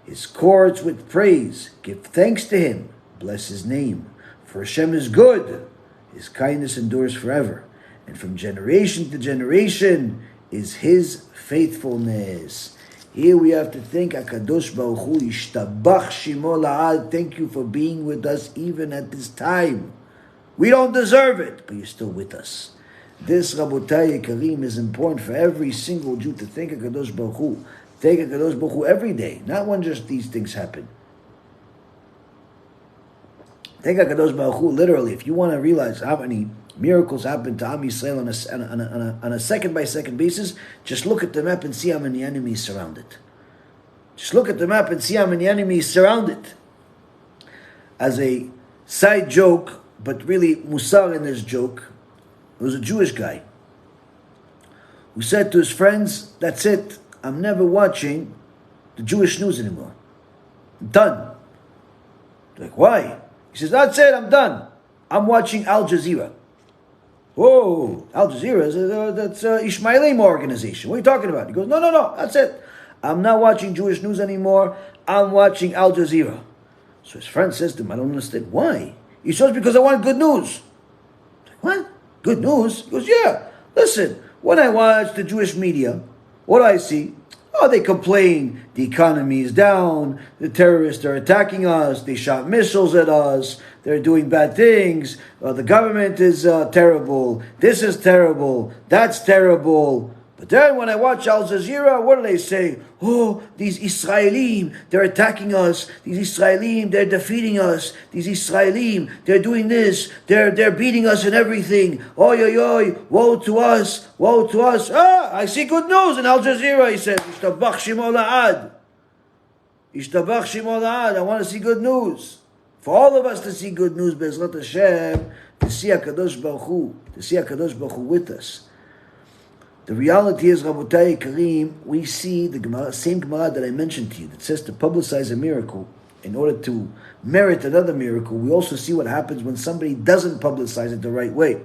His courts with praise. Give thanks to Him. Bless His name. For Hashem is good. His kindness endures forever. And from generation to generation is His faithfulness. Here we have to thank HaKadosh Baruch Hu, Yishtabach Shimo La'ad. Thank you for being with us even at this time. We don't deserve it, but you're still with us. This, Rabotai Yekarim, is important for every single Jew to thank HaKadosh Baruch Hu. Thank HaKadosh Baruch Hu every day, not when just these things happen. Thank HaKadosh Baruch Hu, literally, if you want to realize how many miracles happen to Am Yisrael on a second-by-second basis, just look at the map and see how many enemies surround it. Just look at the map and see how many enemies surround it. As a side joke, but really musar in this joke, there was a Jewish guy who said to his friends, that's it, I'm never watching the Jewish news anymore. I'm done. They're like, why? He says, that's it, I'm done. I'm watching Al Jazeera. Whoa, Al Jazeera, that's an Ishmaelim organization. What are you talking about? He goes, no, that's it. I'm not watching Jewish news anymore. I'm watching Al Jazeera. So his friend says to him, I don't understand. Why? He says, because I want good news. Like, what? Good news? He goes, yeah. Listen, when I watch the Jewish media, what do I see? Oh, they complain, the economy is down, the terrorists are attacking us, they shot missiles at us, they're doing bad things, the government is terrible, this is terrible, that's terrible. But then when I watch Al Jazeera, what do they say? Oh, these Israelim, they're attacking us. These Israelim, they're defeating us. These Israelim, they're doing this. They're beating us and everything. Oy, woe to us, woe to us. I see good news in Al Jazeera, he said. Ishtabach Shimo La'ad. Ishtabach Shimo La'ad. I want to see good news. For all of us to see good news, BeEzrat HaShem, to see HaKadosh Baruch Hu with us. The reality is, Rabotai Kareem, we see the same Gemara that I mentioned to you that says to publicize a miracle in order to merit another miracle. We also see what happens when somebody doesn't publicize it the right way.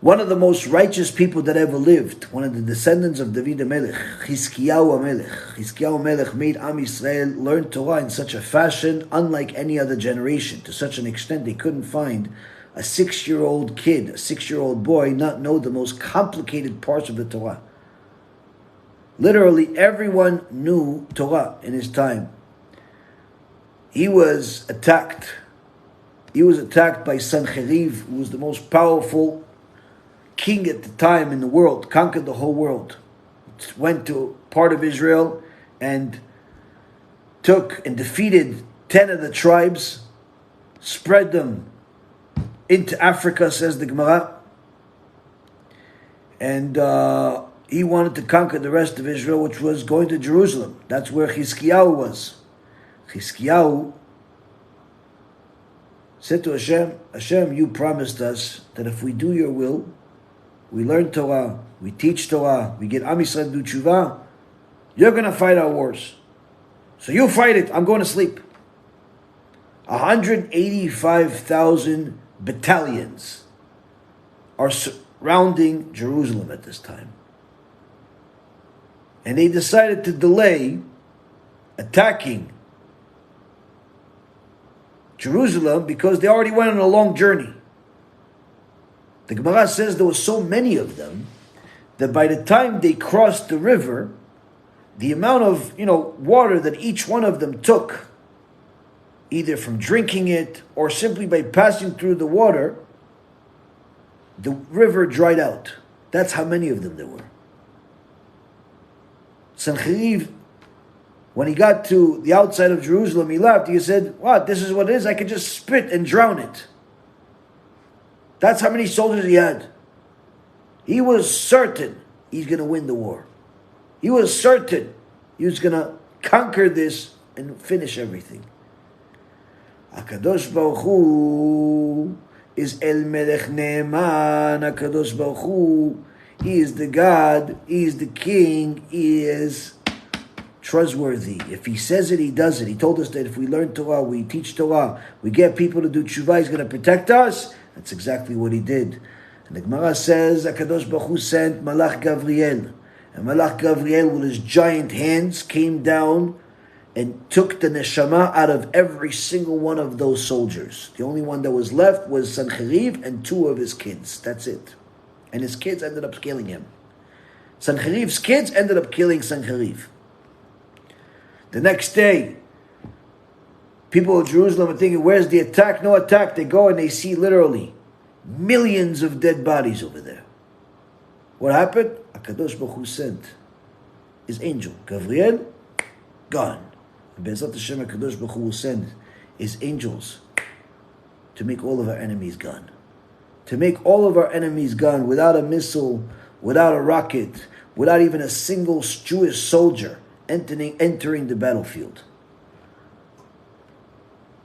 One of the most righteous people that ever lived, one of the descendants of David HaMelech, Chizkiyahu HaMelech made Am Yisrael learn Torah in such a fashion unlike any other generation, to such an extent they couldn't find a 6-year-old kid, a 6-year-old boy, not know the most complicated parts of the Torah. Literally, everyone knew Torah in his time. He was attacked. He was attacked by Sancheriv, who was the most powerful king at the time in the world, conquered the whole world. Went to part of Israel and took and defeated 10 of the tribes, spread them into Africa, says the Gemara. And he wanted to conquer the rest of Israel, which was going to Jerusalem. That's where Chizkiyahu was. Chizkiyahu said to Hashem, Hashem, you promised us that if we do your will, we learn Torah, we teach Torah, we get Am Yisrael to do tshuva, you're going to fight our wars. So you fight it, I'm going to sleep. 185,000 battalions are surrounding Jerusalem at this time. And they decided to delay attacking Jerusalem because they already went on a long journey. The Gemara says there were so many of them that by the time they crossed the river, the amount of water that each one of them took, either from drinking it or simply by passing through the water, the river dried out. That's how many of them there were. Sancheriv, when he got to the outside of Jerusalem, he left. He said, "What? This is what it is? I could just spit and drown it." That's how many soldiers he had. He was certain he's going to win the war. He was certain he was going to conquer this and finish everything. HaKadosh Baruch Hu is El Melech Ne'eman. HaKadosh Baruch Hu, He is the God, He is the King, He is trustworthy. If He says it, He does it. He told us that if we learn Torah, we teach Torah, we get people to do tshuva, He's going to protect us. That's exactly what He did. And the Gemara says, HaKadosh Baruch Hu sent Malach Gavriel. And Malach Gavriel, with his giant hands, came down and took the neshama out of every single one of those soldiers. The only one that was left was Sancheriv and 2 of his kids. That's it. And his kids ended up killing him. Sancheriv's kids ended up killing Sancheriv. The next day, people of Jerusalem are thinking, where's the attack? No attack. They go and they see literally millions of dead bodies over there. What happened? HaKadosh Baruch Hu sent his angel, Gavriel, gone. And BeEzrat HaShem, HaKadosh Baruch Hu will send his angels to make all of our enemies gone. To make all of our enemies gone without a missile, without a rocket, without even a single Jewish soldier entering the battlefield.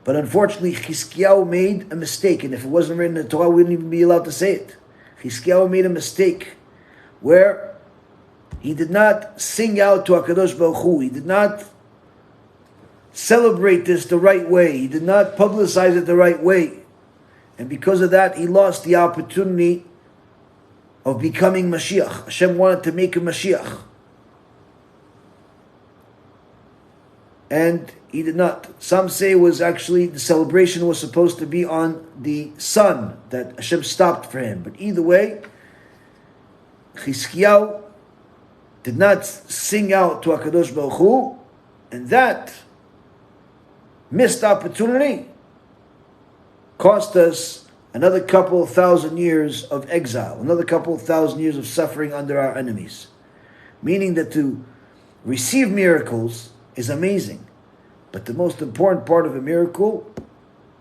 But unfortunately, Chizkiyahu made a mistake, and if it wasn't written in the Torah, we wouldn't even be allowed to say it. Chizkiyahu made a mistake where he did not sing out to HaKadosh Baruch Hu. He did not celebrate this the right way. He did not publicize it the right way. And because of that, he lost the opportunity of becoming Mashiach. Hashem wanted to make a Mashiach. And he did not. Some say it was actually, the celebration was supposed to be on the sun, that Hashem stopped for him. But either way, Chizkiyahu did not sing out to HaKadosh Baruch Hu, and that missed opportunity cost us another couple of thousand years of exile, another couple of thousand years of suffering under our enemies. Meaning that to receive miracles is amazing, but the most important part of a miracle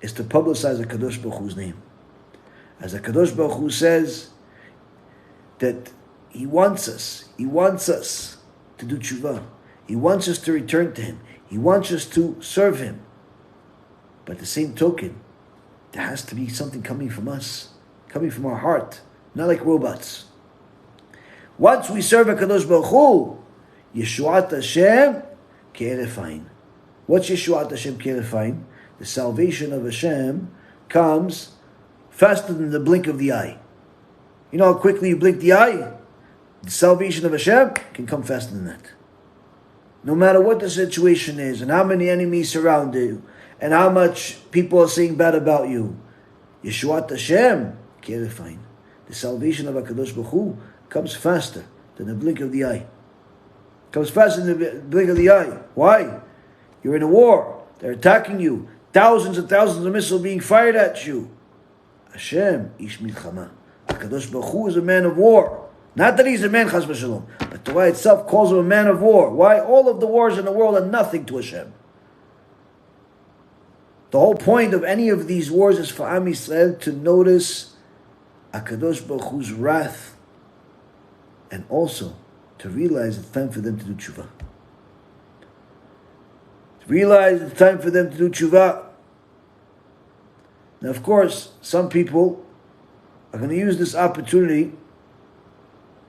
is to publicize HaKadosh Baruch Hu's name. As HaKadosh Baruch Hu says that He wants us to do tshuva. He wants us to return to Him. He wants us to serve Him. But at the same token, there has to be something coming from us, coming from our heart, not like robots. Once we serve HaKadosh Baruch Hu, Yeshuat HaShem Ke'erefein. What's Yeshuat HaShem Ke'erefein? The salvation of Hashem comes faster than the blink of the eye. You know how quickly you blink the eye? The salvation of Hashem can come faster than that. No matter what the situation is, and how many enemies surround you, and how much people are saying bad about you, Yeshuat Hashem Ke'erefein. The salvation of HaKadosh Baruch Hu comes faster than the blink of the eye. Comes faster than the blink of the eye. Why? You're in a war. They're attacking you. Thousands and thousands of missiles being fired at you. Hashem ish milchama. HaKadosh Baruch Hu is a man of war. Not that he's a man, chas v'shalom, but Torah itself calls him a man of war. Why? All of the wars in the world are nothing to Hashem. The whole point of any of these wars is for Am Yisrael to notice HaKadosh Baruch Hu's wrath, and also to realize it's time for them to do tshuva. To realize it's time for them to do tshuva. Now, of course, some people are going to use this opportunity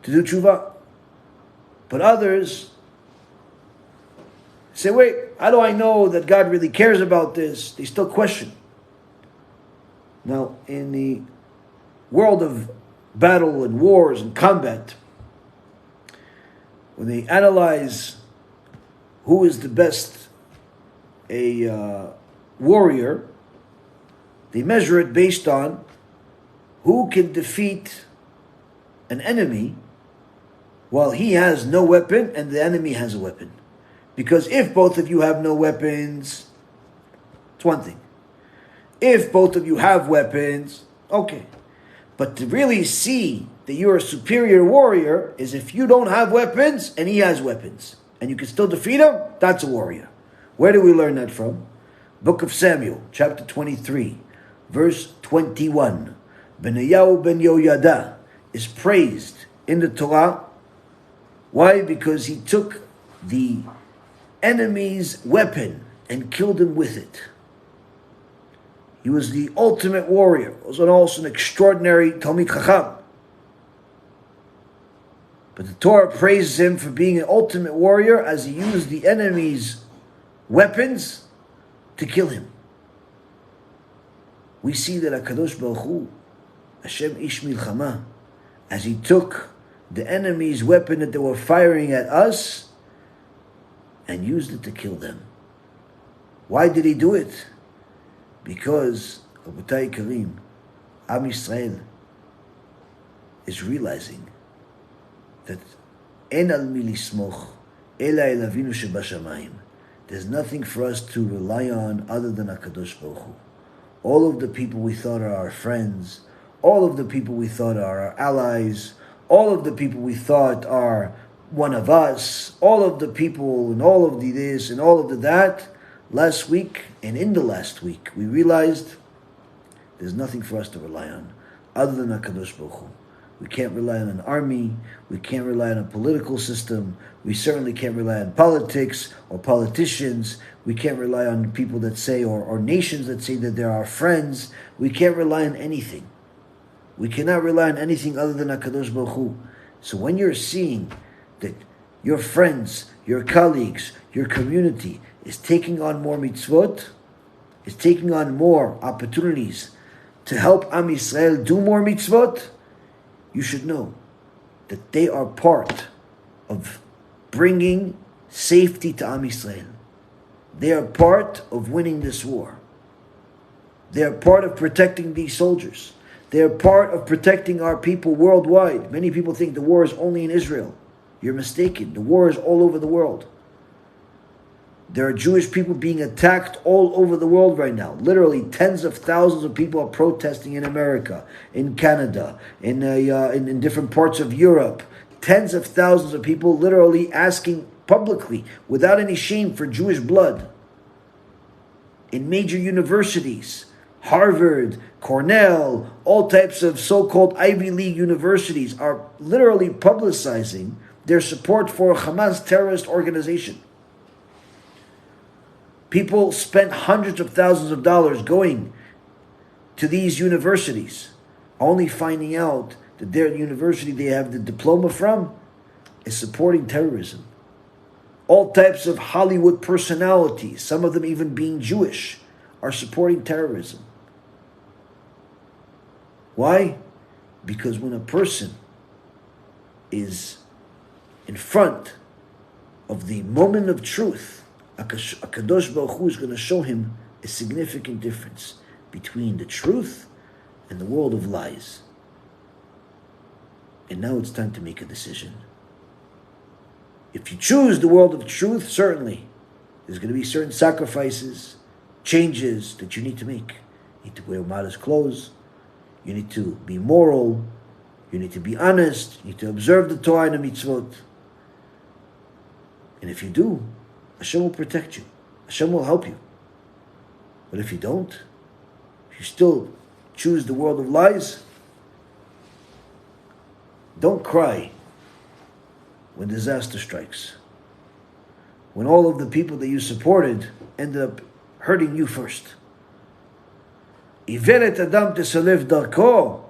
to do tshuva. But others say, wait, how do I know that God really cares about this? They still question. Now, in the world of battle and wars and combat, when they analyze who is the best warrior, they measure it based on who can defeat an enemy while he has no weapon and the enemy has a weapon. Because if both of you have no weapons, it's one thing. If both of you have weapons, okay. But to really see that you're a superior warrior is if you don't have weapons and he has weapons. And you can still defeat him, that's a warrior. Where do we learn that from? Book of Samuel, chapter 23, verse 21. Benayahu ben Yoyada is praised in the Torah. Why? Because he took the enemy's weapon and killed him with it. He was the ultimate warrior. He was also an extraordinary Talmid Chacham. But the Torah praises him for being an ultimate warrior as he used the enemy's weapons to kill him. We see that HaKadosh Baruch Hu, Hashem Ish Milchama, as he took the enemy's weapon that they were firing at us and used it to kill them. Why did he do it? Because, Rabotai Karim, Am Yisrael is realizing that En al mi lismoch ela el Avinu shebashamayim. There's nothing for us to rely on other than HaKadosh Baruch Hu. All of the people we thought are our friends, all of the people we thought are our allies, all of the people we thought are one of us, all of the people and all of the this and all of the that, last week and in the last week, we realized there's nothing for us to rely on other than HaKadosh Baruch Hu. We can't rely on an army. We can't rely on a political system. We certainly can't rely on politics or politicians. We can't rely on people that say, or nations that say that they're our friends. We can't rely on anything. We cannot rely on anything other than HaKadosh Baruch Hu. So when you're seeing that your friends, your colleagues, your community is taking on more mitzvot, is taking on more opportunities to help Am Yisrael do more mitzvot, you should know that they are part of bringing safety to Am Yisrael. They are part of winning this war. They are part of protecting these soldiers. They are part of protecting our people worldwide. Many people think the war is only in Israel. You're mistaken. The war is all over the world. There are Jewish people being attacked all over the world right now. Literally, tens of thousands of people are protesting in America, in Canada, in different parts of Europe. Tens of thousands of people literally asking publicly, without any shame, for Jewish blood. In major universities, Harvard, Cornell, all types of so-called Ivy League universities are literally publicizing their support for a Hamas terrorist organization. People spent hundreds of thousands of dollars going to these universities, only finding out that their university they have the diploma from is supporting terrorism. All types of Hollywood personalities, some of them even being Jewish, are supporting terrorism. Why? Because when a person is in front of the moment of truth, HaKadosh Baruch Hu is going to show him a significant difference between the truth and the world of lies. And now it's time to make a decision. If you choose the world of truth, certainly there's going to be certain sacrifices, changes that you need to make. You need to wear modest clothes. You need to be moral. You need to be honest. You need to observe the Torah and the Mitzvot. And if you do, Hashem will protect you. Hashem will help you. But if you don't, if you still choose the world of lies, don't cry when disaster strikes. When all of the people that you supported ended up hurting you first. Iveret adam tesalev darko,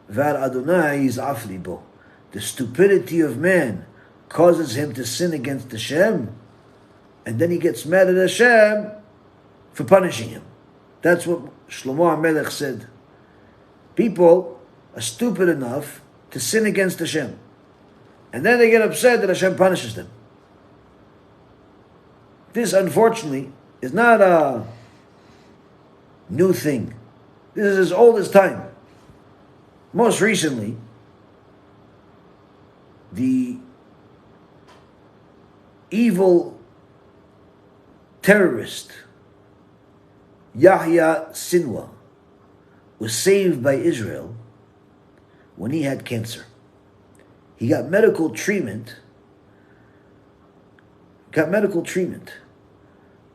ve'al Adonai yiz'af libo. The stupidity of man causes him to sin against Hashem, and then he gets mad at Hashem for punishing him. That's what Shlomo HaMelech said. People are stupid enough to sin against Hashem, and then they get upset that Hashem punishes them. This, unfortunately, is not a new thing. This is as old as time. Most recently, the evil terrorist Yahya Sinwar was saved by Israel when he had cancer. He got medical treatment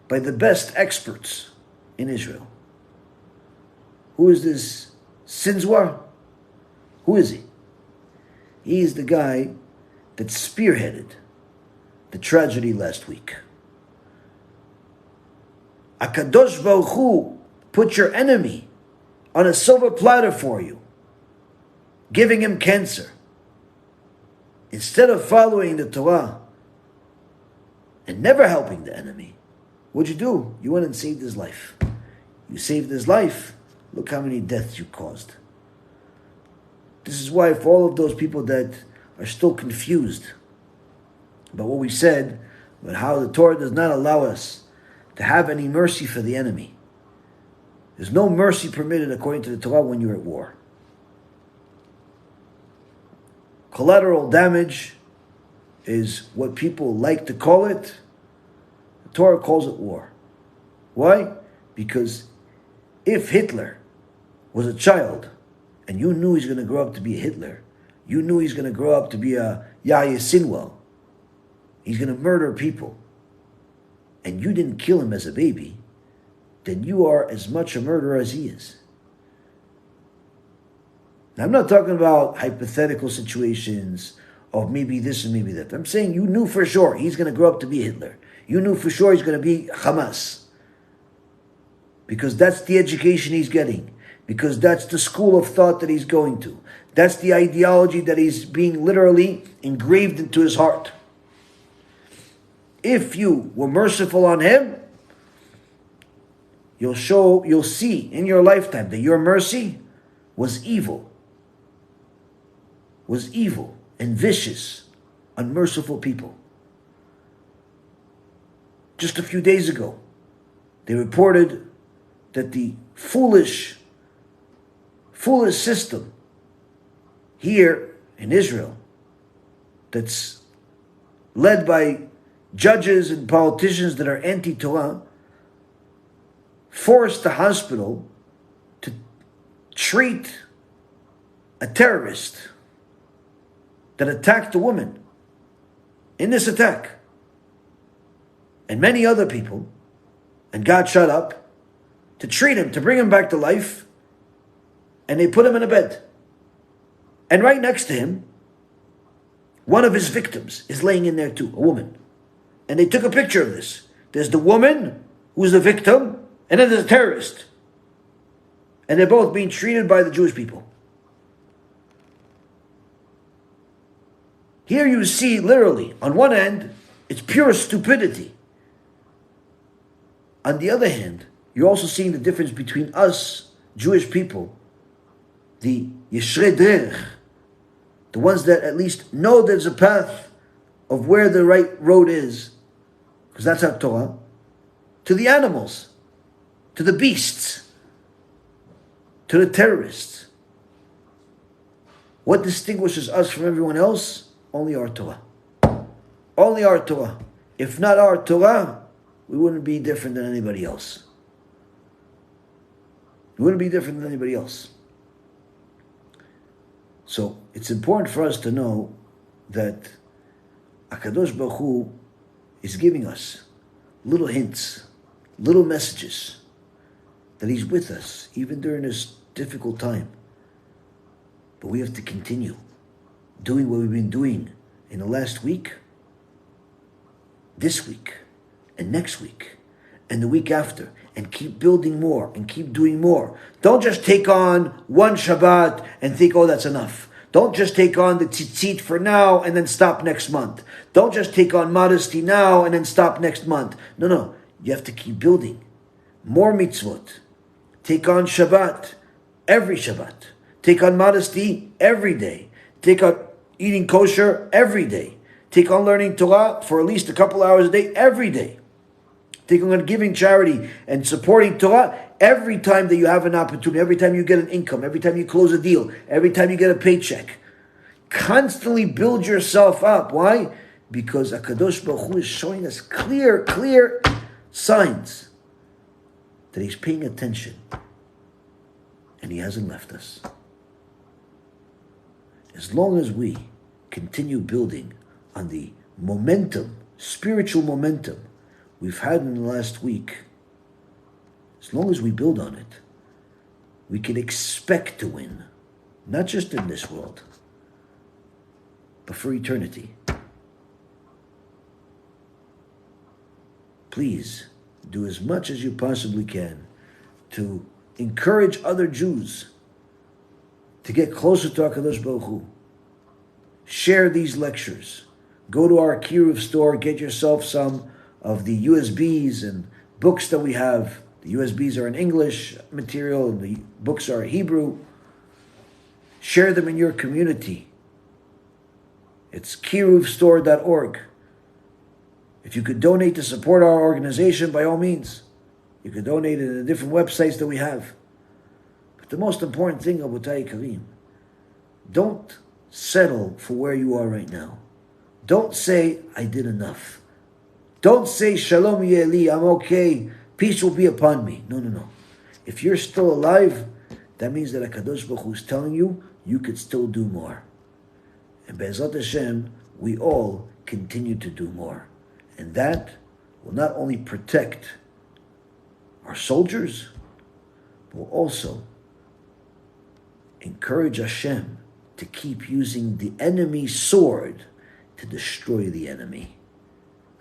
by the best experts in Israel. Who is this Sinwar? Who is he? He is the guy that spearheaded the tragedy last week. HaKadosh Baruch Hu put your enemy on a silver platter for you, giving him cancer. Instead of following the Torah and never helping the enemy, what'd you do? You went and saved his life. You saved his life. Look how many deaths you caused. This is why for all of those people that are still confused about what we said, about how the Torah does not allow us to have any mercy for the enemy. There's no mercy permitted according to the Torah when you're at war. Collateral damage is what people like to call it. The Torah calls it war. Why? Because if Hitler was a child and you knew he's going to grow up to be a Hitler, you knew he's going to grow up to be a Yahya Sinwar, he's going to murder people, and you didn't kill him as a baby, then you are as much a murderer as he is. Now, I'm not talking about hypothetical situations of maybe this and maybe that. I'm saying you knew for sure he's going to grow up to be Hitler. You knew for sure he's going to be Hamas. Because that's the education he's getting. Because that's the school of thought that he's going to. That's the ideology that he's being literally engraved into his heart. If you were merciful on him, you'll see in your lifetime that your mercy was evil and vicious, unmerciful people. Just a few days ago, they reported that the foolish system here in Israel that's led by judges and politicians that are anti-Torah forced the hospital to treat a terrorist that attacked a woman in this attack and many other people and got shut up, to treat him, to bring him back to life, and they put him in a bed. And right next to him, one of his victims is laying in there too, a woman. And they took a picture of this. There's the woman who's the victim, and then there's a terrorist. And they're both being treated by the Jewish people. Here you see literally, on one hand, it's pure stupidity. On the other hand, you're also seeing the difference between us, Jewish people, the Yishrei Derech, the ones that at least know there's a path of where the right road is, because that's our Torah, to the animals, to the beasts, to the terrorists. What distinguishes us from everyone else? Only our Torah. Only our Torah. If not our Torah, we wouldn't be different than anybody else. We wouldn't be different than anybody else. So it's important for us to know that HaKadosh Baruch Hu is giving us little hints, little messages, that He's with us, even during this difficult time. But we have to continue doing what we've been doing in the last week, this week, and next week, and the week after, and keep building more, and keep doing more. Don't just take on one Shabbat and think, oh, that's enough. Don't just take on the tzitzit for now and then stop next month. Don't just take on modesty now and then stop next month. No. You have to keep building. More mitzvot. Take on Shabbat every Shabbat. Take on modesty every day. Take on eating kosher every day. Take on learning Torah for at least a couple hours a day every day. Take on giving charity and supporting Torah Every time that you have an opportunity, every time you get an income, every time you close a deal, every time you get a paycheck, constantly build yourself up. Why? Because HaKadosh Baruch Hu is showing us clear signs that He's paying attention. And He hasn't left us. As long as we continue building on the momentum, spiritual momentum we've had in the last week, as long as we build on it, we can expect to win, not just in this world, but for eternity. Please do as much as you possibly can to encourage other Jews to get closer to HaKadosh Baruch Hu. Share these lectures. Go to our Kiruv store, get yourself some of the USBs and books that we have. The USBs are in English material, and the books are in Hebrew. Share them in your community. It's kiruvstore.org. If you could donate to support our organization, by all means. You could donate in the different websites that we have. But the most important thing, Abotai Karim, don't settle for where you are right now. Don't say, I did enough. Don't say, Shalom Yeli, I'm okay. Peace will be upon me. No. If you're still alive, that means that HaKadosh Baruch Hu is telling you, you could still do more. And BeEzrat HaShem, we all continue to do more. And that will not only protect our soldiers, but will also encourage Hashem to keep using the enemy's sword to destroy the enemy.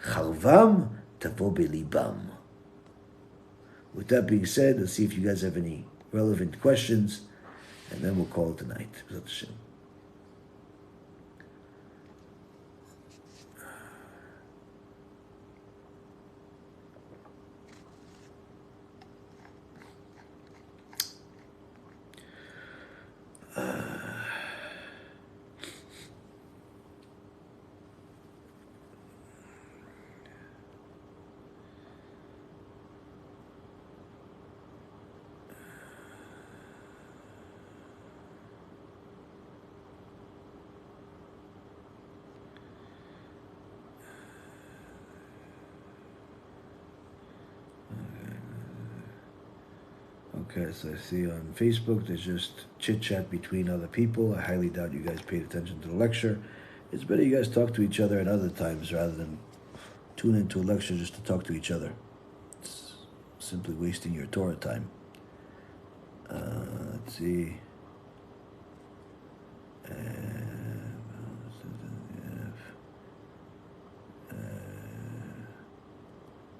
Charvam tavo belibam. With that being said, let's see if you guys have any relevant questions, and then we'll call it tonight. BeEzrat HaShem. Okay, so I see on Facebook there's just chit-chat between other people. I highly doubt you guys paid attention to the lecture. It's better you guys talk to each other at other times rather than tune into a lecture just to talk to each other. It's simply wasting your Torah time. Let's see.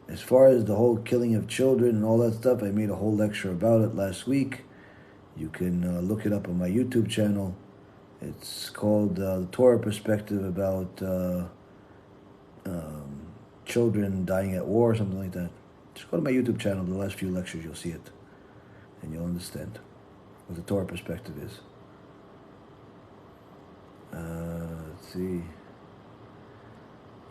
As far as the whole killing of children and all that stuff, I made a whole lecture about it last week. You can look it up on my YouTube channel. It's called The Torah Perspective about children dying at war or something like that. Just go to my YouTube channel, the last few lectures, you'll see it. And you'll understand what the Torah perspective is. Let's see.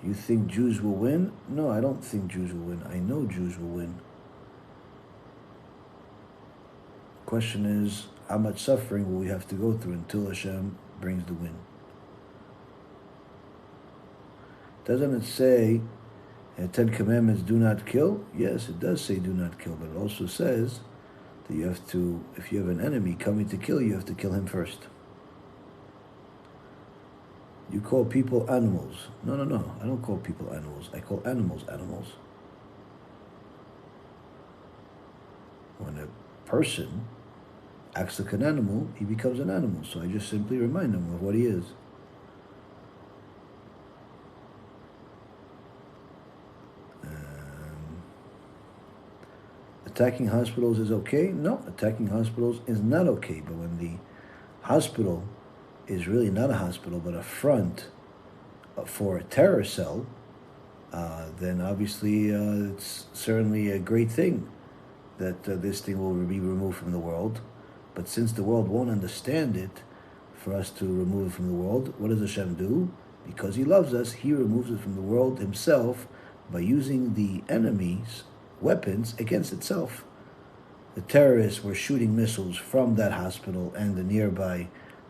You think Jews will win? No, I don't think Jews will win. I know Jews will win. Question is, how much suffering will we have to go through until Hashem brings the win? Doesn't it say, Ten Commandments, do not kill? Yes, it does say do not kill, but it also says that you have to, if you have an enemy coming to kill you, you have to kill him first. You call people animals. No. I don't call people animals. I call animals animals. When a person acts like an animal, he becomes an animal. So I just simply remind him of what he is. Attacking hospitals is okay? No, attacking hospitals is not okay. But when the hospital is really not a hospital, but a front for a terror cell, then obviously it's certainly a great thing that this thing will be removed from the world. But since the world won't understand it, for us to remove it from the world, what does Hashem do? Because He loves us, He removes it from the world Himself by using the enemy's weapons against itself. the terrorists were shooting missiles from that hospital and the nearby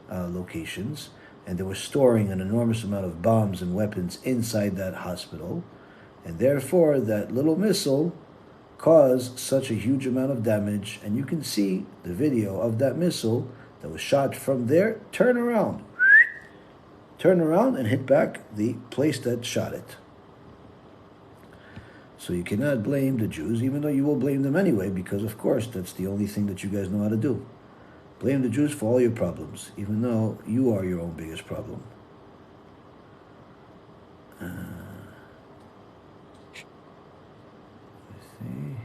locations, and they were storing an enormous amount of bombs and weapons inside that hospital, and therefore that little missile caused such a huge amount of damage. And you can see the video of that missile that was shot from there turn around and hit back the place that shot it. So you cannot blame the Jews, even though you will blame them anyway, because of course that's the only thing that you guys know how to do. Blame the Jews for all your problems, even though you are your own biggest problem. Let's see.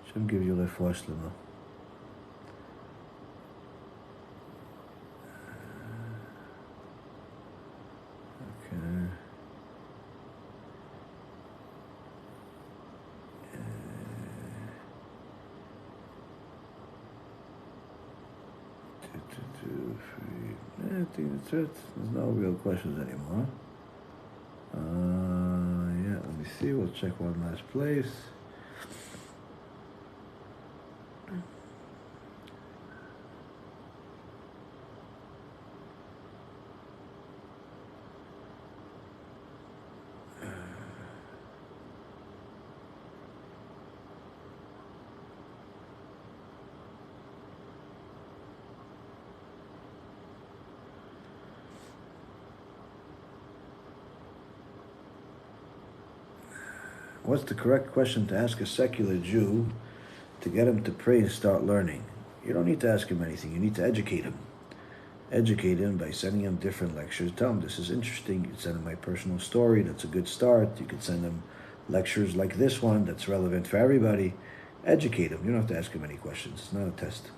Hashem give you refuah shlema. Okay. I think that's it. There's no real questions anymore. Yeah, let me see. We'll check one last place. What's the correct question to ask a secular Jew to get him to pray and start learning? You don't need to ask him anything. You need to educate him. Educate him by sending him different lectures. Tell him this is interesting. You can send him my personal story. That's a good start. You can send him lectures like this one that's relevant for everybody. Educate him. You don't have to ask him any questions. It's not a test.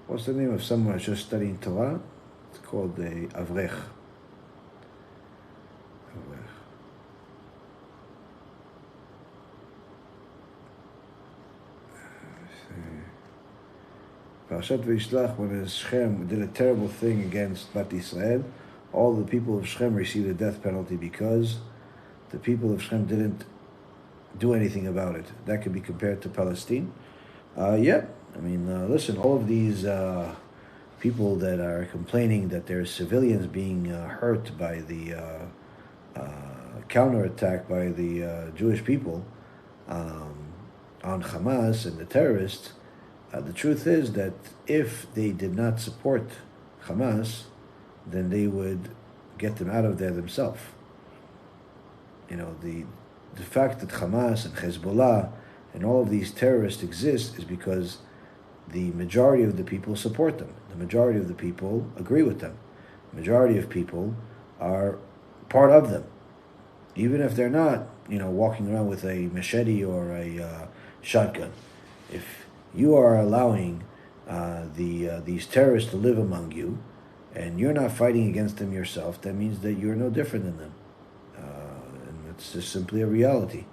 What's the name of someone who's just studying Torah? It's called the Avreich. Parashat Vayishlach, when Shem did a terrible thing against Bat Yisrael, all the people of Shem received a death penalty because the people of Shem didn't do anything about it. That could be compared to Palestine. Yeah. I mean, listen, all of these people that are complaining that there's civilians being hurt by the counterattack by the Jewish people on Hamas and the terrorists, the truth is that if they did not support Hamas, then they would get them out of there themselves. You know, the fact that Hamas and Hezbollah and all of these terrorists exist is because the majority of the people support them. The majority of the people agree with them. The majority of people are part of them. Even if they're not, walking around with a machete or a shotgun. If you are allowing these terrorists to live among you, and you're not fighting against them yourself, that means that you're no different than them. And it's just simply a reality.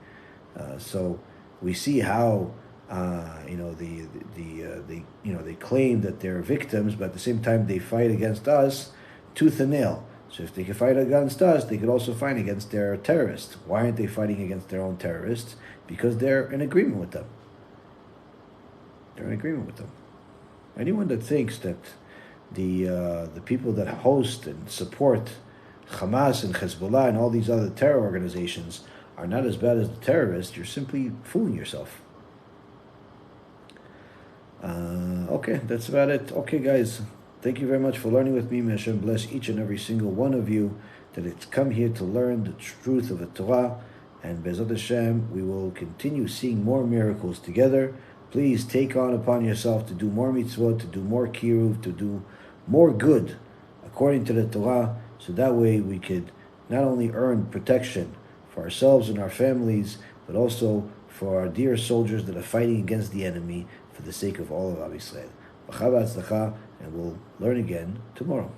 So we see how they claim that they're victims, but at the same time they fight against us tooth and nail. So if they can fight against us, they could also fight against their terrorists. Why aren't they fighting against their own terrorists? Because they're in agreement with them. They're in agreement with them. Anyone that thinks that the people that host and support Hamas and Hezbollah and all these other terror organizations are not as bad as the terrorists, you're simply fooling yourself. Okay, that's about it. Okay, guys, thank you very much for learning with me. May Hashem bless each and every single one of you that it's come here to learn the truth of the Torah. And BeEzrat HaShem, we will continue seeing more miracles together. Please take on upon yourself to do more mitzvot, to do more kiruv, to do more good according to the Torah, so that way we could not only earn protection for ourselves and our families, but also for our dear soldiers that are fighting against the enemy for the sake of all of Yisrael. And we'll learn again tomorrow.